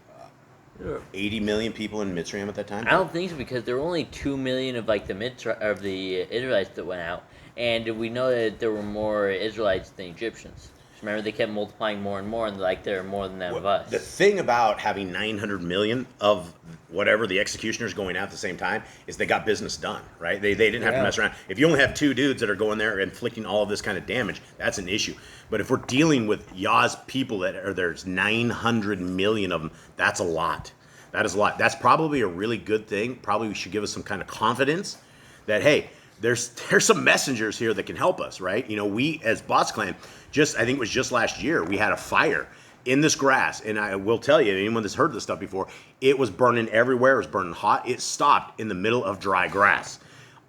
80 million people in Mitzrayim at that time?
I don't think so because there were only 2 million of the Israelites that went out, and we know that there were more Israelites than Egyptians. Remember, they kept multiplying more and more, and like there are more than them of us.
The thing about having 900 million of whatever the executioners going out at the same time is they got business done, right? They didn't have to mess around. If you only have 2 dudes that are going there inflicting all of this kind of damage, that's an issue. But if we're dealing with Yah's people there's 900 million of them, that's a lot. That is a lot. That's probably a really good thing. Probably should give us some kind of confidence that, hey, there's some messengers here that can help us, right? We as Boss Clan, I think it was just last year, we had a fire in this grass, and I will tell you, anyone that's heard this stuff before, it was burning everywhere. It was burning hot. It stopped in the middle of dry grass.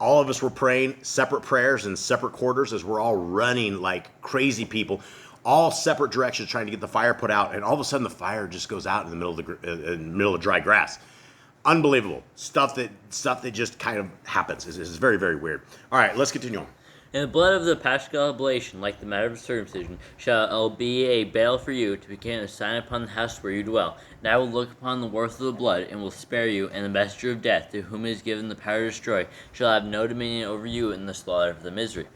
All of us were praying separate prayers in separate quarters as we're all running like crazy people, all separate directions trying to get the fire put out, and all of a sudden the fire just goes out in the middle of dry grass. Unbelievable stuff that just kind of happens. It's very, very weird. All right, let's continue on.
And the blood of the Paschal oblation, like the matter of circumcision, shall be a bail for you to begin a sign upon the house where you dwell. And I will look upon the worth of the blood, and will spare you, and the messenger of death, to whom it is given the power to destroy, shall have no dominion over you in the slaughter of the misery.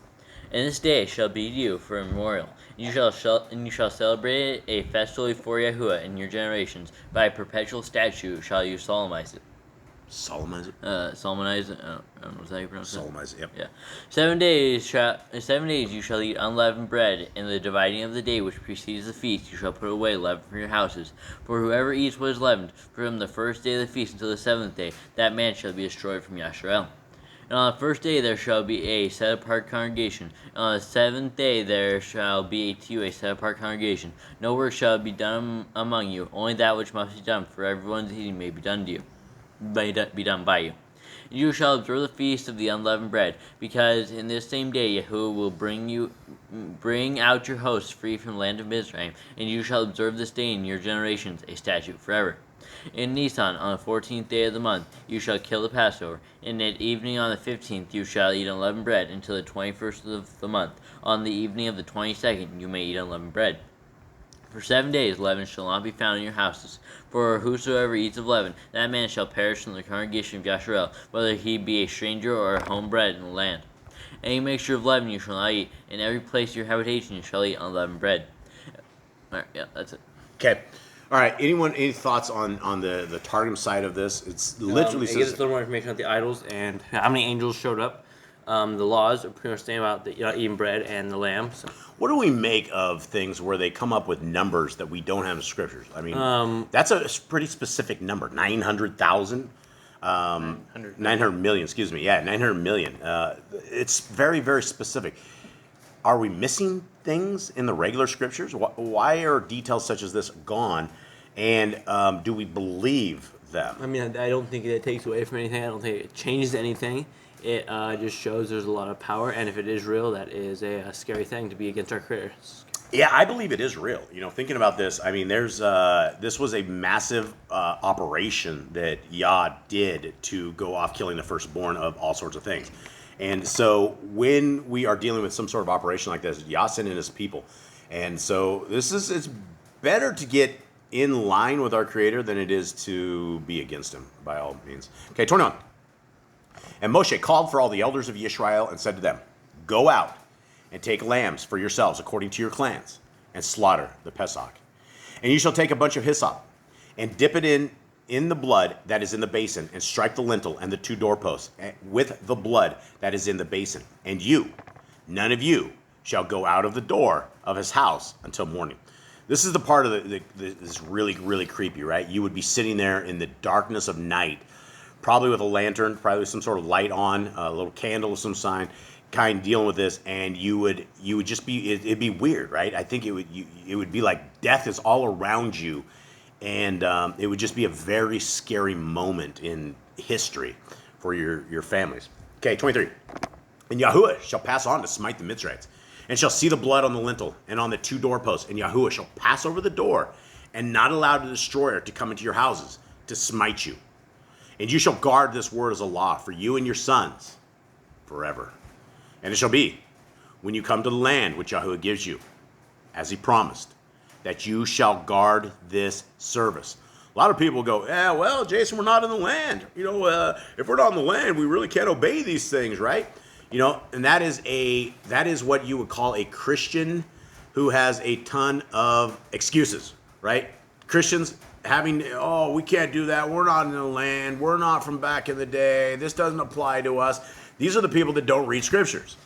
And this day shall be to you for a memorial. And you shall celebrate a festival before Yahuwah in your generations. By a perpetual statute shall you solemnize it.
Solemnize it?
Solemnize it? I don't know how you pronounce it.
Solemnize it, yep.
Yeah. 7 days you shall eat unleavened bread. In the dividing of the day which precedes the feast, you shall put away leaven from your houses. For whoever eats what is leavened, from the first day of the feast until the 7th day, that man shall be destroyed from Yasharel. And on the first day there shall be a set-apart congregation. And on the 7th day there shall be to you a set-apart congregation. No work shall be done among you, only that which must be done, for everyone's eating may be done to you. Be done by you. And you shall observe the feast of the unleavened bread, because in this same day Yahuwah will bring out your hosts free from the land of Mizraim, and you shall observe this day in your generations, a statute forever. In Nisan, on the 14th day of the month, you shall kill the Passover, and at evening on the 15th you shall eat unleavened bread until the 21st of the month. On the evening of the 22nd you may eat unleavened bread. For 7 days leaven shall not be found in your houses. For whosoever eats of leaven, that man shall perish from the congregation of Yasharel, whether he be a stranger or a homebred in the land. Any mixture of leaven you shall not eat. In every place of your habitation you shall eat unleavened bread. Alright, yeah, that's it.
Okay. All right. Any thoughts on the Targum side of this? It's literally
It gives us a little more information on the idols and how many angels showed up. The laws are pretty much saying about the eating bread and the lamb. So.
What do we make of things where they come up with numbers that we don't have in scriptures? I mean, that's a pretty specific number, 900,000. 900 million, excuse me. Yeah, 900 million. It's very, very specific. Are we missing things in the regular scriptures? Why are details such as this gone? And do we believe them?
I mean, I don't think it takes away from anything. I don't think it changes anything. It just shows there's a lot of power, and if it is real, that is a scary thing to be against our Creator.
Yeah, I believe it is real. Thinking about this, I mean, this was a massive operation that Yah did to go off killing the firstborn of all sorts of things. And so when we are dealing with some sort of operation like this, Yah sent in his people. And so it's better to get in line with our Creator than it is to be against him, by all means. Okay, 21. And Moshe called for all the elders of Yisrael and said to them, go out and take lambs for yourselves according to your clans, and slaughter the Pesach. And you shall take a bunch of hyssop, and dip it in the blood that is in the basin, and strike the lintel and the 2 doorposts with the blood that is in the basin. And none of you, shall go out of the door of his house until morning. This is the part of this really, really creepy, right? You would be sitting there in the darkness of night, probably with a lantern, probably with some sort of light on, a little candle of some kind dealing with this, and you would just be, it'd be weird, right? I think it would be like death is all around you, and it would just be a very scary moment in history for your families. Okay, 23. And Yahuwah shall pass on to smite the Mitzrites, and shall see the blood on the lintel and on the 2 doorposts, and Yahuwah shall pass over the door, and not allow the destroyer to come into your houses to smite you. And you shall guard this word as a law for you and your sons forever. And it shall be, when you come to the land which Yahuwah gives you, as he promised, that you shall guard this service. A lot of people go, yeah, well, Jason, we're not in the land. If we're not in the land, we really can't obey these things, right? And that is what you would call a Christian who has a ton of excuses, right? Christians having, oh, we can't do that. We're not in the land. We're not from back in the day. This doesn't apply to us. These are the people that don't read scriptures.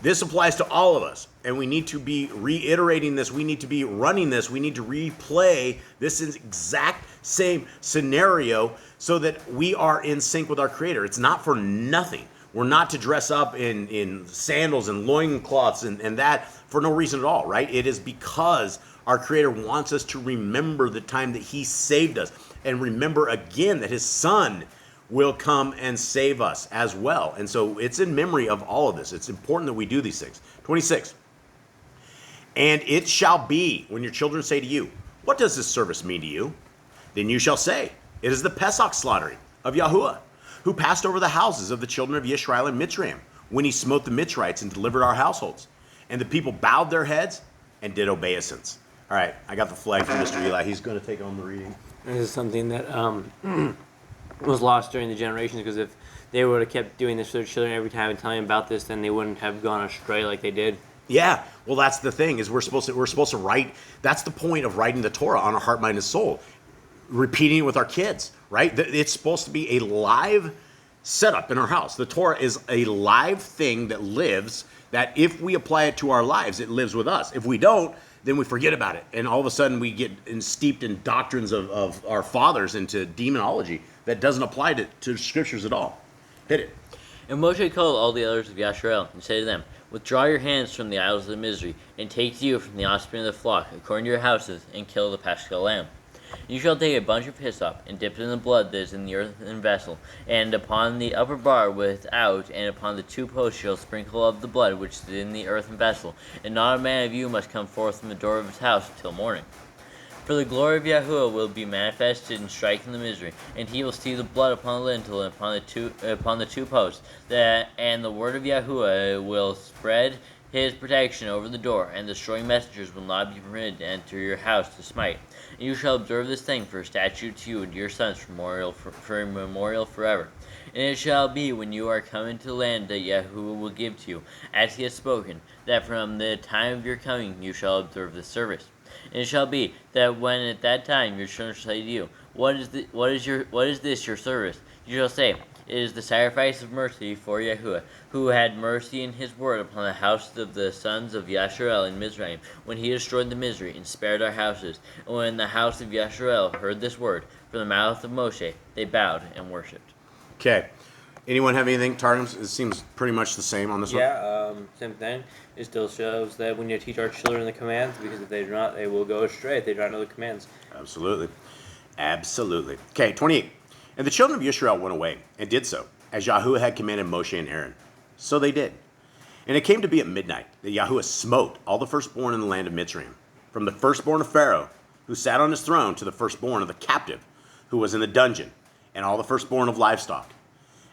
This applies to all of us, and we need to be reiterating this. We need to be running this. We need to replay this exact same scenario so that we are in sync with our Creator. It's not for nothing. We're not to dress up in sandals and loincloths and that for no reason at all, right? It is because our Creator wants us to remember the time that He saved us and remember again that His Son will come and save us as well. And so it's in memory of all of this. It's important that we do these things. 26. And it shall be when your children say to you, what does this service mean to you? Then you shall say, it is the Pesach slaughtering of Yahuwah, who passed over the houses of the children of Yisrael and Mitzrayim, when he smote the Mitzrites and delivered our households. And the people bowed their heads and did obeisance. All right, I got the flag from Mr. Eli. He's going to take on the reading.
This is something that was lost during the generations, because if they would have kept doing this to their children every time and telling them about this, then they wouldn't have gone astray like they did.
Yeah, well, that's the thing, is we're supposed to write. That's the point of writing the Torah on our heart, mind, and soul. Repeating it with our kids, right? It's supposed to be a live setup in our house. The Torah is a live thing that lives, that if we apply it to our lives, it lives with us. If we don't, then we forget about it. And all of a sudden we get steeped in doctrines of our fathers, into demonology that doesn't apply to scriptures at all. Hit it.
And Moshe called all the elders of Yasharel and said to them, withdraw your hands from the idols of the misery, and take to you from the offspring of the flock, according to your houses, and kill the paschal lamb. You shall take a bunch of hyssop, and dip it in the blood that is in the earthen vessel, and upon the upper bar without, and upon the 2 posts you shall sprinkle of the blood which is in the earthen vessel, and not a man of you must come forth from the door of his house till morning. For the glory of Yahuwah will be manifested in striking the misery, and he will see the blood upon the lintel and upon the two posts, and the word of Yahuwah will spread his protection over the door, and the destroying messengers will not be permitted to enter your house to smite. And you shall observe this thing for a statute to you and to your sons for a memorial forever. And it shall be when you are come into the land that Yahuwah will give to you, as he has spoken, that from the time of your coming you shall observe this service. And it shall be that when at that time your children shall say to you, What is this your service? You shall say, It is the sacrifice of mercy for Yahuwah, who had mercy in his word upon the house of the sons of Yasharel in Mizraim, when he destroyed the misery and spared our houses. And when the house of Yasharel heard this word from the mouth of Moshe, they bowed and worshipped.
Okay. Anyone have anything? Targums? It seems pretty much the same on this one.
Yeah, same thing. It still shows that we need to teach our children the commands, because if they do not, they will go astray if they do not know the commands.
Absolutely. Absolutely. Okay, 28. And the children of Israel went away and did so, as Yahuwah had commanded Moshe and Aaron. So they did. And it came to be at midnight that Yahuwah smote all the firstborn in the land of Mitzrayim, from the firstborn of Pharaoh, who sat on his throne, to the firstborn of the captive, who was in the dungeon, and all the firstborn of livestock.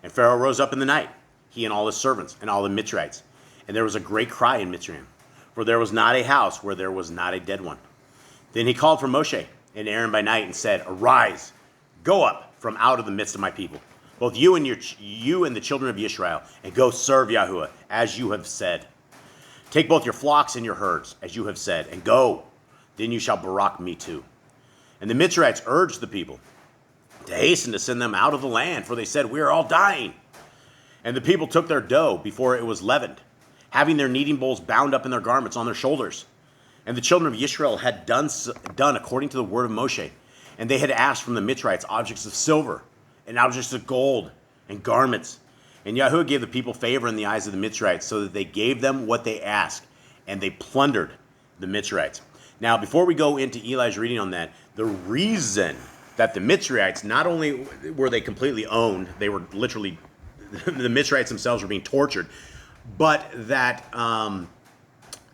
And Pharaoh rose up in the night, he and all his servants, and all the Mitzrites. And there was a great cry in Mitzrayim, for there was not a house where there was not a dead one. Then he called for Moshe and Aaron by night and said, Arise, go up from out of the midst of my people, both you and the children of Israel, and go serve Yahuwah, as you have said. Take both your flocks and your herds, as you have said, and go. Then you shall barak me too. And the Mitzrites urged the people to hasten to send them out of the land, for they said, We are all dying. And the people took their dough before it was leavened, having their kneading bowls bound up in their garments on their shoulders. And the children of Israel had done according to the word of Moshe. And they had asked from the Mitzrites objects of silver, and objects of gold, and garments. And Yahuwah gave the people favor in the eyes of the Mitzrites, so that they gave them what they asked, and they plundered the Mitzrites. Now, before we go into Eli's reading on that, the reason that the Mitzrites, not only were they completely owned, they were literally, the Mitzrites themselves were being tortured, but that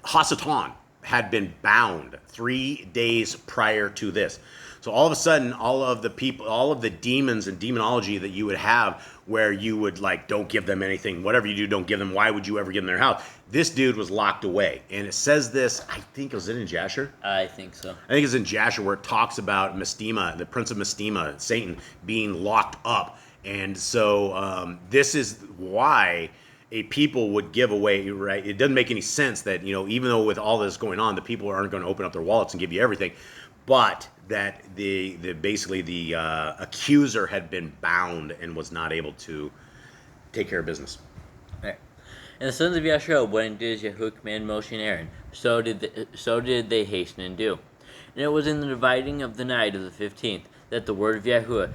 Hasatan had been bound 3 days prior to this. So all of a sudden, all of the people, all of the demons and demonology that you would have, where you would like, don't give them anything, whatever you do, don't give them, why would you ever give them their house? This dude was locked away. And it says this, I think, was it in Jasher?
I think so.
I think it's in Jasher, where it talks about Mistema, the prince of Mistema, Satan, being locked up. And so this is why a people would give away, right? It doesn't make any sense that, even though with all this going on, the people aren't going to open up their wallets and give you everything, but that basically the accuser had been bound and was not able to take care of business.
Right. And the sons of Yashra'el went and did as Yahuwah commanded Moshe and Aaron. So did they hasten and do. And it was in the dividing of the night of the 15th that the word of Yahuwah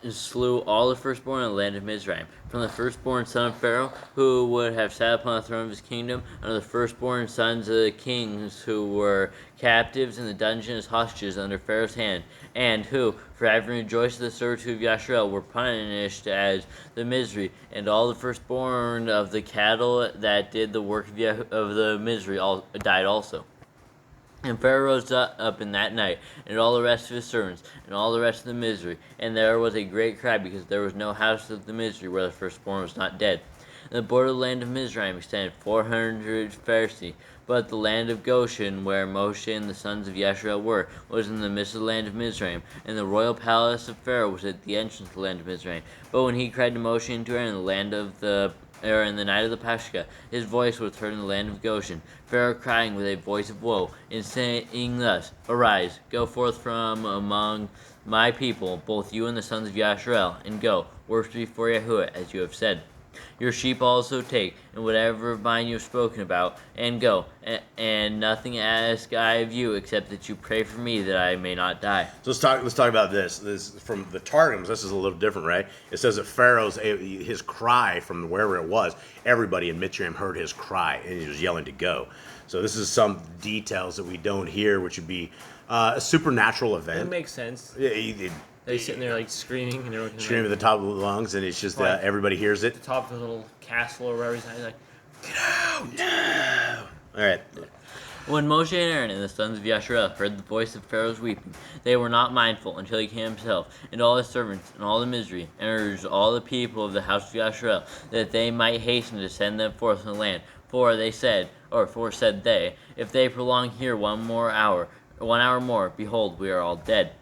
slew all the firstborn in the land of Mizraim, from the firstborn son of Pharaoh, who would have sat upon the throne of his kingdom, unto the firstborn sons of the kings who were captives in the dungeon as hostages under Pharaoh's hand, and who, for having rejoiced at the servitude of Yashra'el, were punished as the misery, and all the firstborn of the cattle that did the work of the misery died also. And Pharaoh rose up in that night, and all the rest of his servants, and all the rest of the misery. And there was a great cry, because there was no house of the misery where the firstborn was not dead. And the border of the land of Mizraim extended 400 Pharisee. But the land of Goshen, where Moshe and the sons of Yashra'el were, was in the midst of the land of Mizraim. And the royal palace of Pharaoh was at the entrance of the land of Mizraim. But when he cried to Moshe and to Aaron in the night of the Pascha, his voice was heard in the land of Goshen, Pharaoh crying with a voice of woe, and saying thus, Arise, go forth from among my people, both you and the sons of Yashra'el, and go, worship before Yahuwah, as you have said. Your sheep also take, and whatever of mine you have spoken about, and go, and nothing ask I of you, except that you pray for me, that I may not die.
So let's talk about this. This from the Targums. This is a little different, right? It says that Pharaoh's his cry from wherever it was. Everybody in Mitzrayim heard his cry, and he was yelling to go. So this is some details that we don't hear, which would be a supernatural event.
It makes sense.
They're
sitting there like screaming, and they're
screaming at the top of the lungs, and it's just everybody hears it.
the top of the little castle or wherever he's like,
Get out! No! All right.
When Moshe and Aaron and the sons of Yashra'el heard the voice of Pharaoh's weeping, they were not mindful until he came himself, and all his servants, and all the misery, and urged all the people of the house of Yashra'el, that they might hasten to send them forth from the land. For said they, if they prolong here 1 hour more, behold, we are all dead.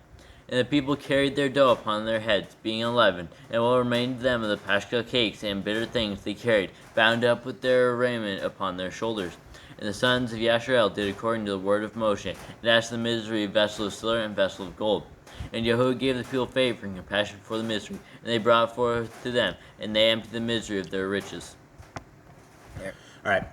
And the people carried their dough upon their heads, being 11, and what remained to them of the Paschal cakes and bitter things they carried, bound up with their raiment upon their shoulders. And the sons of Yashra'el did according to the word of Moshe, and asked the misery a vessel of silver and vessel of gold. And Yahuwah gave the people favor and compassion for the misery, and they brought forth to them, and they emptied the misery of their riches.
All right.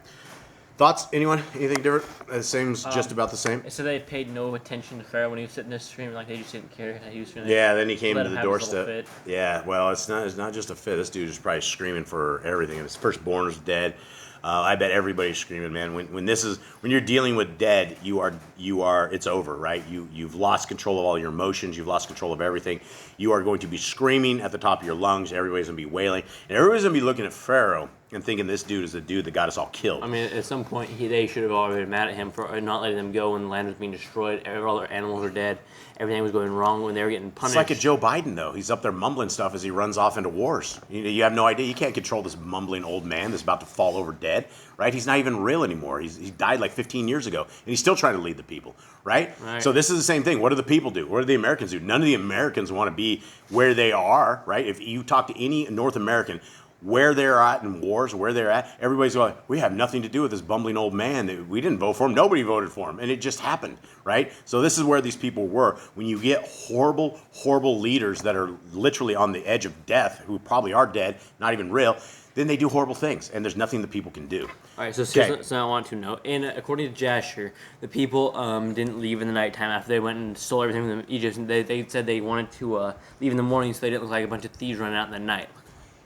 Thoughts? Anyone? Anything different? The same's just about the same.
So they paid no attention to Pharaoh when he was sitting there screaming, like they just didn't care that he was screaming.
Yeah, then he came
Let
to
him
the
have his little
doorstep.
fit.
Yeah, well, it's not just a fit. This dude is probably screaming for everything. And his firstborn is dead. I bet everybody's screaming, man. When you're dealing with dead, it's over, right? You've lost control of all your emotions. You've lost control of everything. You are going to be screaming at the top of your lungs. Everybody's going to be wailing, and everybody's going to be looking at Pharaoh and thinking this dude is the dude that got us all killed.
I mean, at some point, they should have already been mad at him for not letting them go when the land was being destroyed. All their animals were dead. Everything was going wrong when they were getting punished.
It's like a Joe Biden, though. He's up there mumbling stuff as he runs off into wars. You have no idea. You can't control this mumbling old man that's about to fall over dead, right? He's not even real anymore. He died like 15 years ago, and he's still trying to lead the people, right? So this is the same thing. What do the people do? What do the Americans do? None of the Americans want to be where they are, right? If you talk to any North American, where they're at in wars, where they're at, everybody's going, we have nothing to do with this bumbling old man. We didn't vote for him. Nobody voted for him. And it just happened, right? So this is where these people were. When you get horrible, horrible leaders that are literally on the edge of death, who probably are dead, not even real, then they do horrible things, and there's nothing the people can do.
All right, so I want to know. And according to Jasher, the people didn't leave in the nighttime after they went and stole everything from the Egypt. And they said they wanted to leave in the morning so they didn't look like a bunch of thieves running out in the night.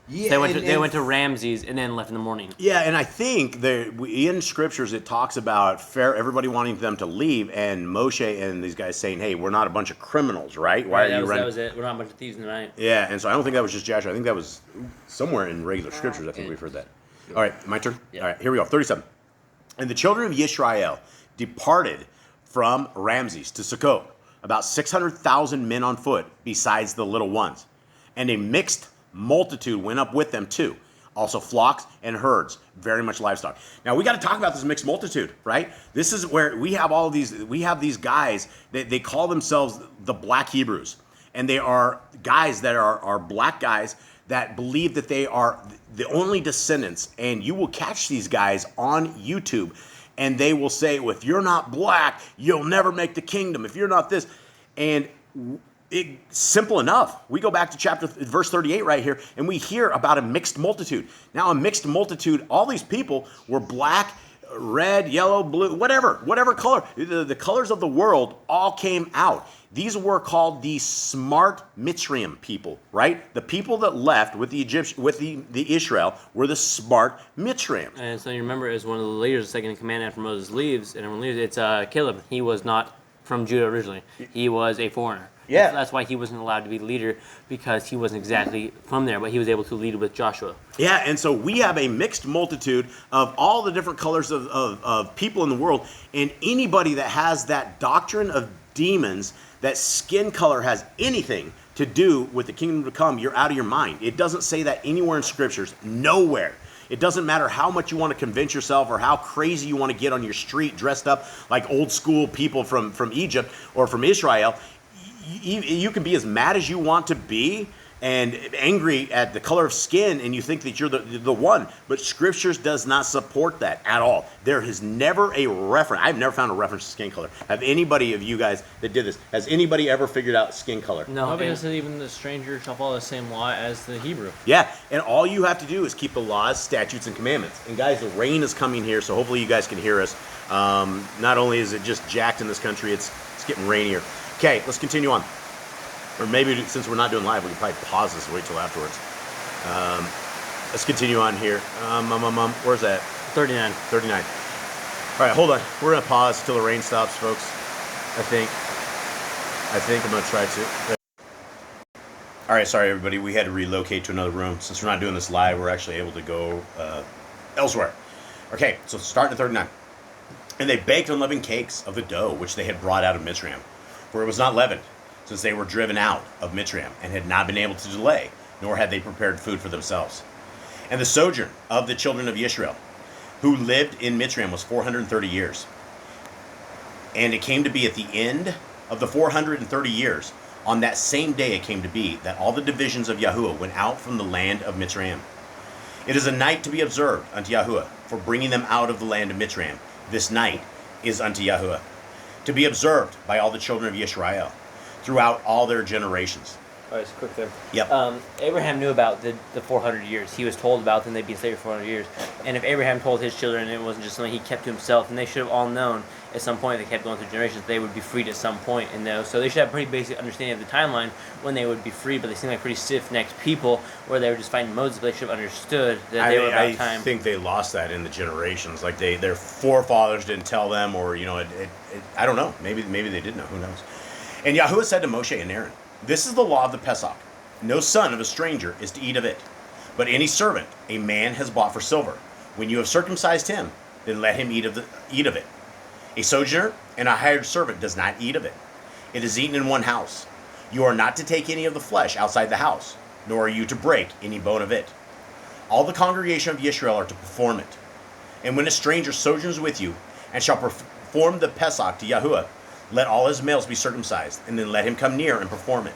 Yeah,
They went to Ramses and then left in the morning.
Yeah, and I think in scriptures it talks about everybody wanting them to leave, and Moshe and these guys saying, "Hey, we're not a bunch of criminals, right? Why are you running?"
That was it. We're not a bunch of thieves in the night.
Yeah, and so I don't think that was just Joshua. I think that was somewhere in regular scriptures. I think we've heard that. All right, my turn.
Yeah.
All right, here we go. 37. And the children of Yisrael departed from Ramses to Sukkot, about 600,000 men on foot, besides the little ones, and a mixed multitude went up with them too, also flocks and herds, very much livestock. Now we got to talk about this mixed multitude, right? This is where we have these guys, they call themselves the Black Hebrews, And they are guys that are black guys that believe that they are the only descendants. And you will catch these guys on YouTube, and they will say, well, if you're not black, you'll never make the kingdom. If you're not this. And simple enough. We go back to verse 38 right here, and we hear about a mixed multitude. Now, a mixed multitude, all these people were black, red, yellow, blue, whatever color. The colors of the world all came out. These were called the smart Mitzrayim people, right? The people that left with the Israel were the smart Mitzrayim.
And so you remember, as one of the leaders, the second in command after Moses leaves, and everyone leaves, it's Caleb. He was not from Judah originally. He was a foreigner.
Yeah.
So that's why he wasn't allowed to be the leader, because he wasn't exactly from there, but he was able to lead with Joshua.
Yeah, and so we have a mixed multitude of all the different colors of people in the world, and anybody that has that doctrine of demons, that skin color has anything to do with the kingdom to come, you're out of your mind. It doesn't say that anywhere in scriptures, nowhere. It doesn't matter how much you want to convince yourself or how crazy you want to get on your street dressed up like old school people from Egypt or from Israel. You can be as mad as you want to be and angry at the color of skin, and you think that you're the one, but scriptures does not support that at all. There is never a reference. I've never found a reference to skin color. Have anybody of you guys that did this, has anybody ever figured out skin color?
No, because even the stranger shall follow the same law as the Hebrew.
Yeah, and all you have to do is keep the laws, statutes, and commandments. And guys, the rain is coming here, so hopefully you guys can hear us. Not only is it just jacked in this country, it's getting rainier. Okay, let's continue on. Or maybe since we're not doing live, we can probably pause this and wait till afterwards. Let's continue on here. Where's that?
39.
39. All right, hold on. We're going to pause till the rain stops, folks. I think I'm going to try to. All right, sorry, everybody. We had to relocate to another room. Since we're not doing this live, we're actually able to go elsewhere. Okay, so starting at 39. And they baked unleavened cakes of the dough which they had brought out of Mitzrayim, for it was not leavened, since they were driven out of Mitzrayim, and had not been able to delay, nor had they prepared food for themselves. And the sojourn of the children of Israel, who lived in Mitzrayim, was 430 years. And it came to be at the end of the 430 years, on that same day it came to be, that all the divisions of Yahuwah went out from the land of Mitzrayim. It is a night to be observed unto Yahuwah, for bringing them out of the land of Mitzrayim. This night is unto Yahuwah, to be observed by all the children of Yisrael, throughout all their generations.
All right, so quick there.
Yep.
Abraham knew about the 400 years. He was told about them. They'd be enslaved for 400 years. And if Abraham told his children, it wasn't just something he kept to himself, and they should have all known at some point, they kept going through generations, they would be freed at some point. And so they should have a pretty basic understanding of the timeline when they would be freed, but they seem like pretty stiff-necked people where they were just fighting Moses, but they should have understood that they were about time.
I think they lost that in the generations. Like their forefathers didn't tell them, or, I don't know. Maybe they did know. Who knows? And Yahuwah said to Moshe and Aaron, "This is the law of the Pesach. No son of a stranger is to eat of it. But any servant a man has bought for silver, when you have circumcised him, then let him eat of it. A sojourner and a hired servant does not eat of it. It is eaten in one house. You are not to take any of the flesh outside the house, nor are you to break any bone of it. All the congregation of Israel are to perform it. And when a stranger sojourns with you, and shall perform the Pesach to Yahuwah, let all his males be circumcised, and then let him come near and perform it.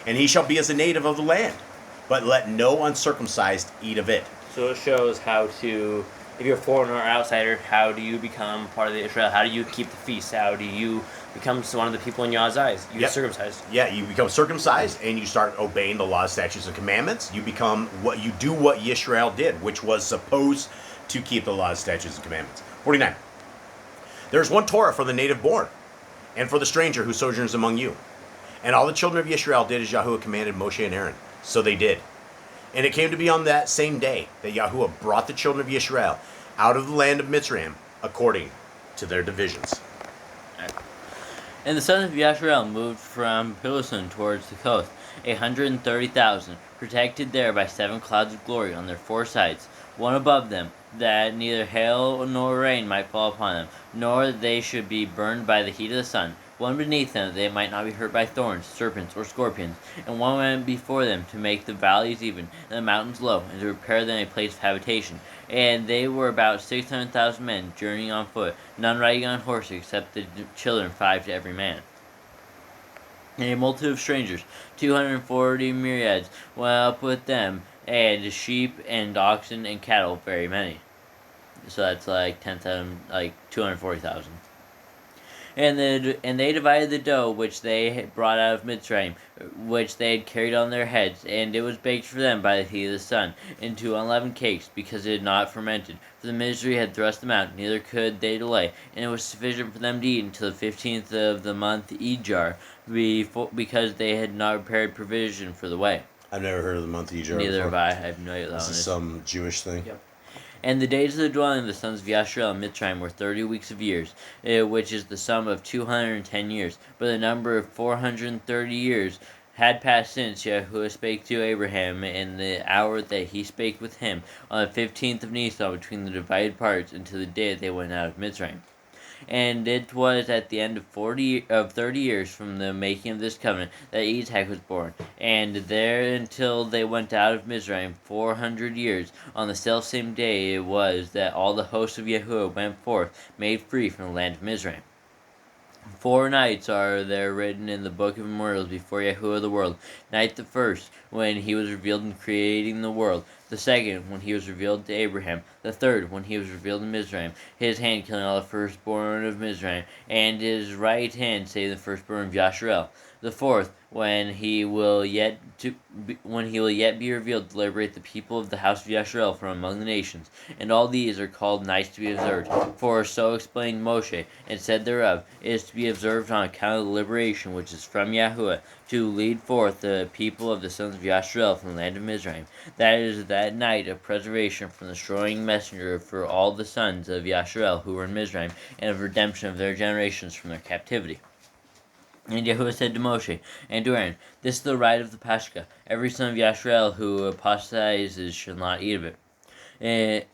And he shall be as a native of the land, but let no uncircumcised eat of it."
So it shows how to, if you're a foreigner or outsider, how do you become part of the Israel? How do you keep the feast? How do you become one of the people in Yah's eyes? You get circumcised.
Yeah, you become circumcised, and you start obeying the laws, statutes, and commandments. You become what Yisrael did, which was supposed to keep the laws, statutes, and commandments. 49. There is one Torah for the native born, and for the stranger who sojourns among you. And all the children of Israel did as Yahuwah commanded Moshe and Aaron. So they did. And it came to be on that same day that Yahuwah brought the children of Israel out of the land of Mitzrayim, according to their divisions.
And the sons of Yasharel moved from Pilusun towards the coast, 130,000, protected there by 7 clouds of glory on their 4 sides, one above them, that neither hail nor rain might fall upon them, nor that they should be burned by the heat of the sun. One beneath them, that they might not be hurt by thorns, serpents, or scorpions. And one went before them to make the valleys even, and the mountains low, and to prepare them a place of habitation. And they were about 600,000 men, journeying on foot, none riding on horses, except the children, 5 to every man. And a multitude of strangers, 240 myriads, went up with them, and sheep and oxen and cattle, very many. So that's like 10,000, like 240,000. And they divided the dough which they had brought out of Mitzrayim, which they had carried on their heads, and it was baked for them by the heat of the sun, into unleavened cakes, because it had not fermented. For the misery had thrust them out, neither could they delay, and it was sufficient for them to eat until the 15th of the month Ijjar, because they had not prepared provision for the way.
I've never heard of the month of Ijjar.
Neither have I. I have no idea what that
This
one
is
is.
some Jewish thing.
Yep.
And the days of the dwelling of the sons of Yasharel and Mitzrayim were 30 weeks of years, which is the sum of 210 years. But the number of 430 years had passed since Yahuwah spake to Abraham in the hour that he spake with him on the 15th of Nisan between the divided parts until the day that they went out of Mitzrayim. And it was at the end of 30 years from the making of this covenant that Isaac was born, and there until they went out of Mizraim 400 years. On the selfsame day it was that all the hosts of Yahuwah went forth, made free from the land of Mizraim. 4 nights are there written in the book of memorials before Yahuwah the world. Night the first, when he was revealed in creating the world. The second, when he was revealed to Abraham. The third, when he was revealed in Mizraim. His hand killing all the firstborn of Mizraim, and his right hand saving the firstborn of Yasharel. The fourth, when he will yet be revealed to liberate the people of the house of Yasharel from among the nations. And all these are called nights to be observed. For so explained Moshe, and said thereof, it is to be observed on account of the liberation which is from Yahuwah, to lead forth the people of the sons of Yasharel from the land of Mizraim. That is that night of preservation from the destroying messenger for all the sons of Yasharel who were in Mizraim, and of redemption of their generations from their captivity. And Yahuwah said to Moshe and to Aaron, This is the rite of the Paschah. Every son of Yasharel who apostatizes shall not eat of it.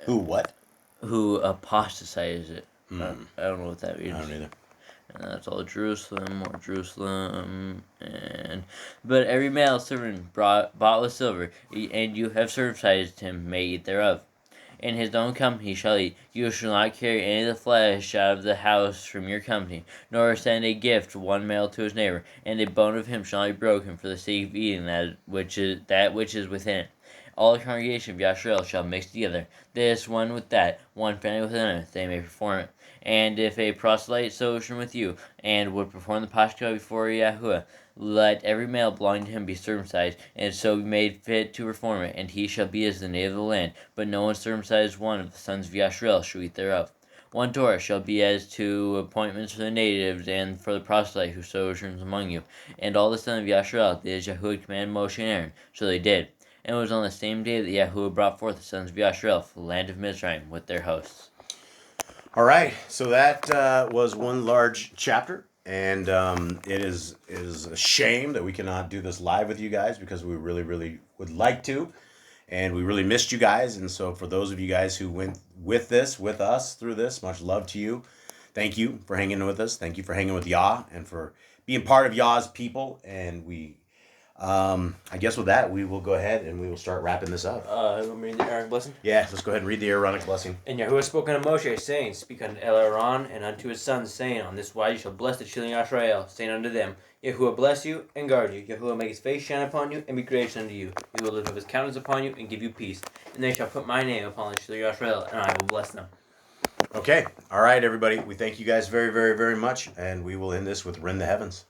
Who what?
Who apostatizes. I don't know what that means.
I don't either.
And that's all Jerusalem. But every male servant bought with silver, and you have circumcised him, may eat thereof. In his own company he shall eat. You shall not carry any of the flesh out of the house from your company, nor send a gift one male to his neighbor, and a bone of him shall not be broken for the sake of eating that which is within it. All the congregation of Yasharel shall mix together, this one with that, one family with another, they may perform it. And if a proselyte sojourn with you, and would perform the Paschah before Yahuwah, let every male belonging to him be circumcised, and so be made fit to perform it, and he shall be as the native of the land. But no uncircumcised one of the sons of Yasharel shall eat thereof. One Torah shall be as to appointments for the natives and for the proselyte who sojourns among you. And all the sons of Yasharel did as Yahuwah commanded Moshe and Aaron, so they did. And it was on the same day that Yahuwah brought forth the sons of Yasharel from the land of Mizraim with their hosts.
All right, so that was one large chapter, and it is a shame that we cannot do this live with you guys because we really, really would like to, and we really missed you guys. And so for those of you guys who went with us through this, much love to you. Thank you for hanging with us. Thank you for hanging with Yah and for being part of Yah's people. And we, I guess with that, we will go ahead and we will start wrapping this up.
Let me read the Aaronic blessing.
Yeah, let's go ahead and read the Aaronic blessing.
And Yahuwah spoke unto Moshe, saying, Speak unto Aaron and unto his sons, saying, On this wise you shall bless the children of Israel, saying unto them, Yahuwah bless you and guard you. Yahuwah make his face shine upon you and be gracious unto you. He will lift up his countenance upon you and give you peace. And they shall put my name upon the children of Israel, and I will bless them.
Okay, all right, everybody. We thank you guys very, very, very much, and we will end this with Rend the Heavens.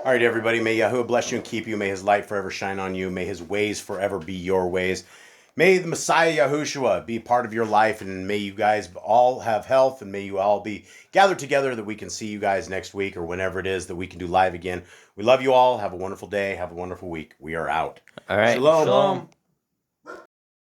All right, everybody. May Yahuwah bless you and keep you. May his light forever shine on you. May his ways forever be your ways. May the Messiah Yahushua be part of your life, and may you guys all have health, and may you all be gathered together that we can see you guys next week or whenever it is that we can do live again. We love you all. Have a wonderful day. Have a wonderful week. We are out.
All right.
Shalom.
Shalom.